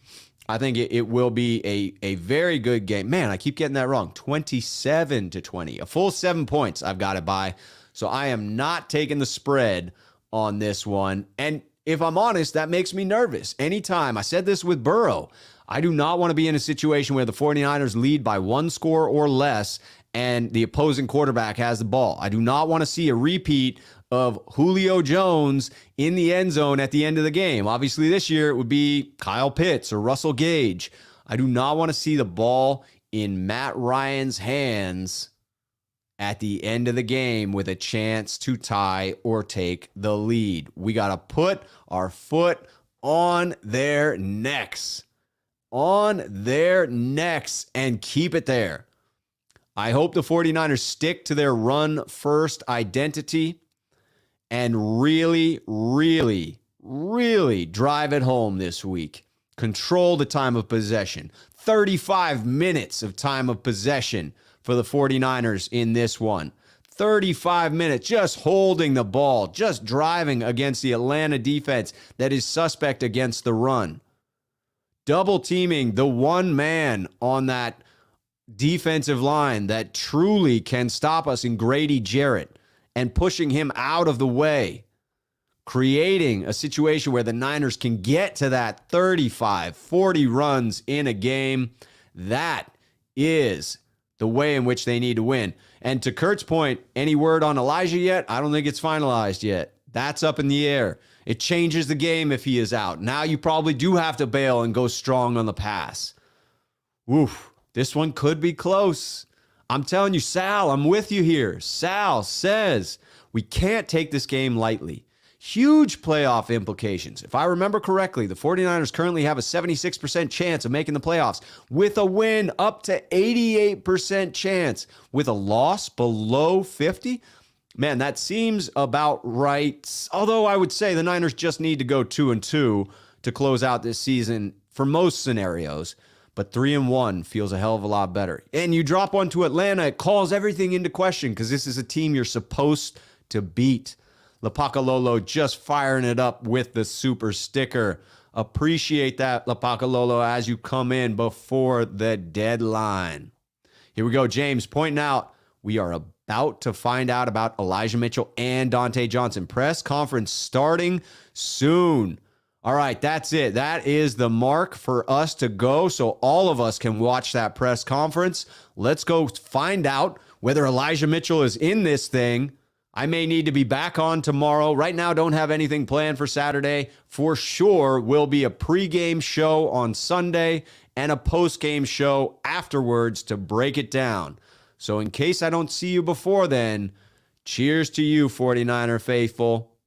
I think it will be a very good game. Man, I keep getting that wrong. 27 to 20. A full 7 points I've got it by. So I am not taking the spread on this one. And if I'm honest, that makes me nervous. Anytime, I said this with Burrow, I do not want to be in a situation where the 49ers lead by one score or less and the opposing quarterback has the ball. I do not want to see a repeat of Julio Jones in the end zone at the end of the game. Obviously, this year it would be Kyle Pitts or Russell Gage. I do not want to see the ball in Matt Ryan's hands at the end of the game with a chance to tie or take the lead. We got to put our foot on their necks. On their necks and keep it there. I hope the 49ers stick to their run-first identity and really, really, really drive it home this week. Control the time of possession. 35 minutes of time of possession for the 49ers in this one. 35 minutes just holding the ball, just driving against the Atlanta defense that is suspect against the run. Double teaming the one man on that defensive line that truly can stop us in Grady Jarrett and pushing him out of the way, creating a situation where the Niners can get to that 35, 40 runs in a game. That is the way in which they need to win. And to Kurt's point, any word on Elijah yet? I don't think it's finalized yet. That's up in the air. It changes the game if he is out. Now you probably do have to bail and go strong on the pass. Woof. This one could be close. I'm telling you, Sal, I'm with you here. Sal says we can't take this game lightly. Huge playoff implications. If I remember correctly, the 49ers currently have a 76% chance of making the playoffs. With a win, up to 88% chance. With a loss below 50%, man, that seems about right. Although I would say the Niners just need to go 2-2 to close out this season for most scenarios. But 3-1 feels a hell of a lot better. And you drop one to Atlanta, it calls everything into question because this is a team you're supposed to beat. Lapacalolo just firing it up with the super sticker. Appreciate that, Lapacalolo, as you come in before the deadline. Here we go, James pointing out we are about to find out about Elijah Mitchell and Dante Johnson. Press conference starting soon. All right, that's it. That is the mark for us to go so all of us can watch that press conference. Let's go find out whether Elijah Mitchell is in this thing. I may need to be back on tomorrow. Right now, don't have anything planned for Saturday. For sure, will be a pregame show on Sunday and a postgame show afterwards to break it down. So in case I don't see you before then, cheers to you, 49er faithful.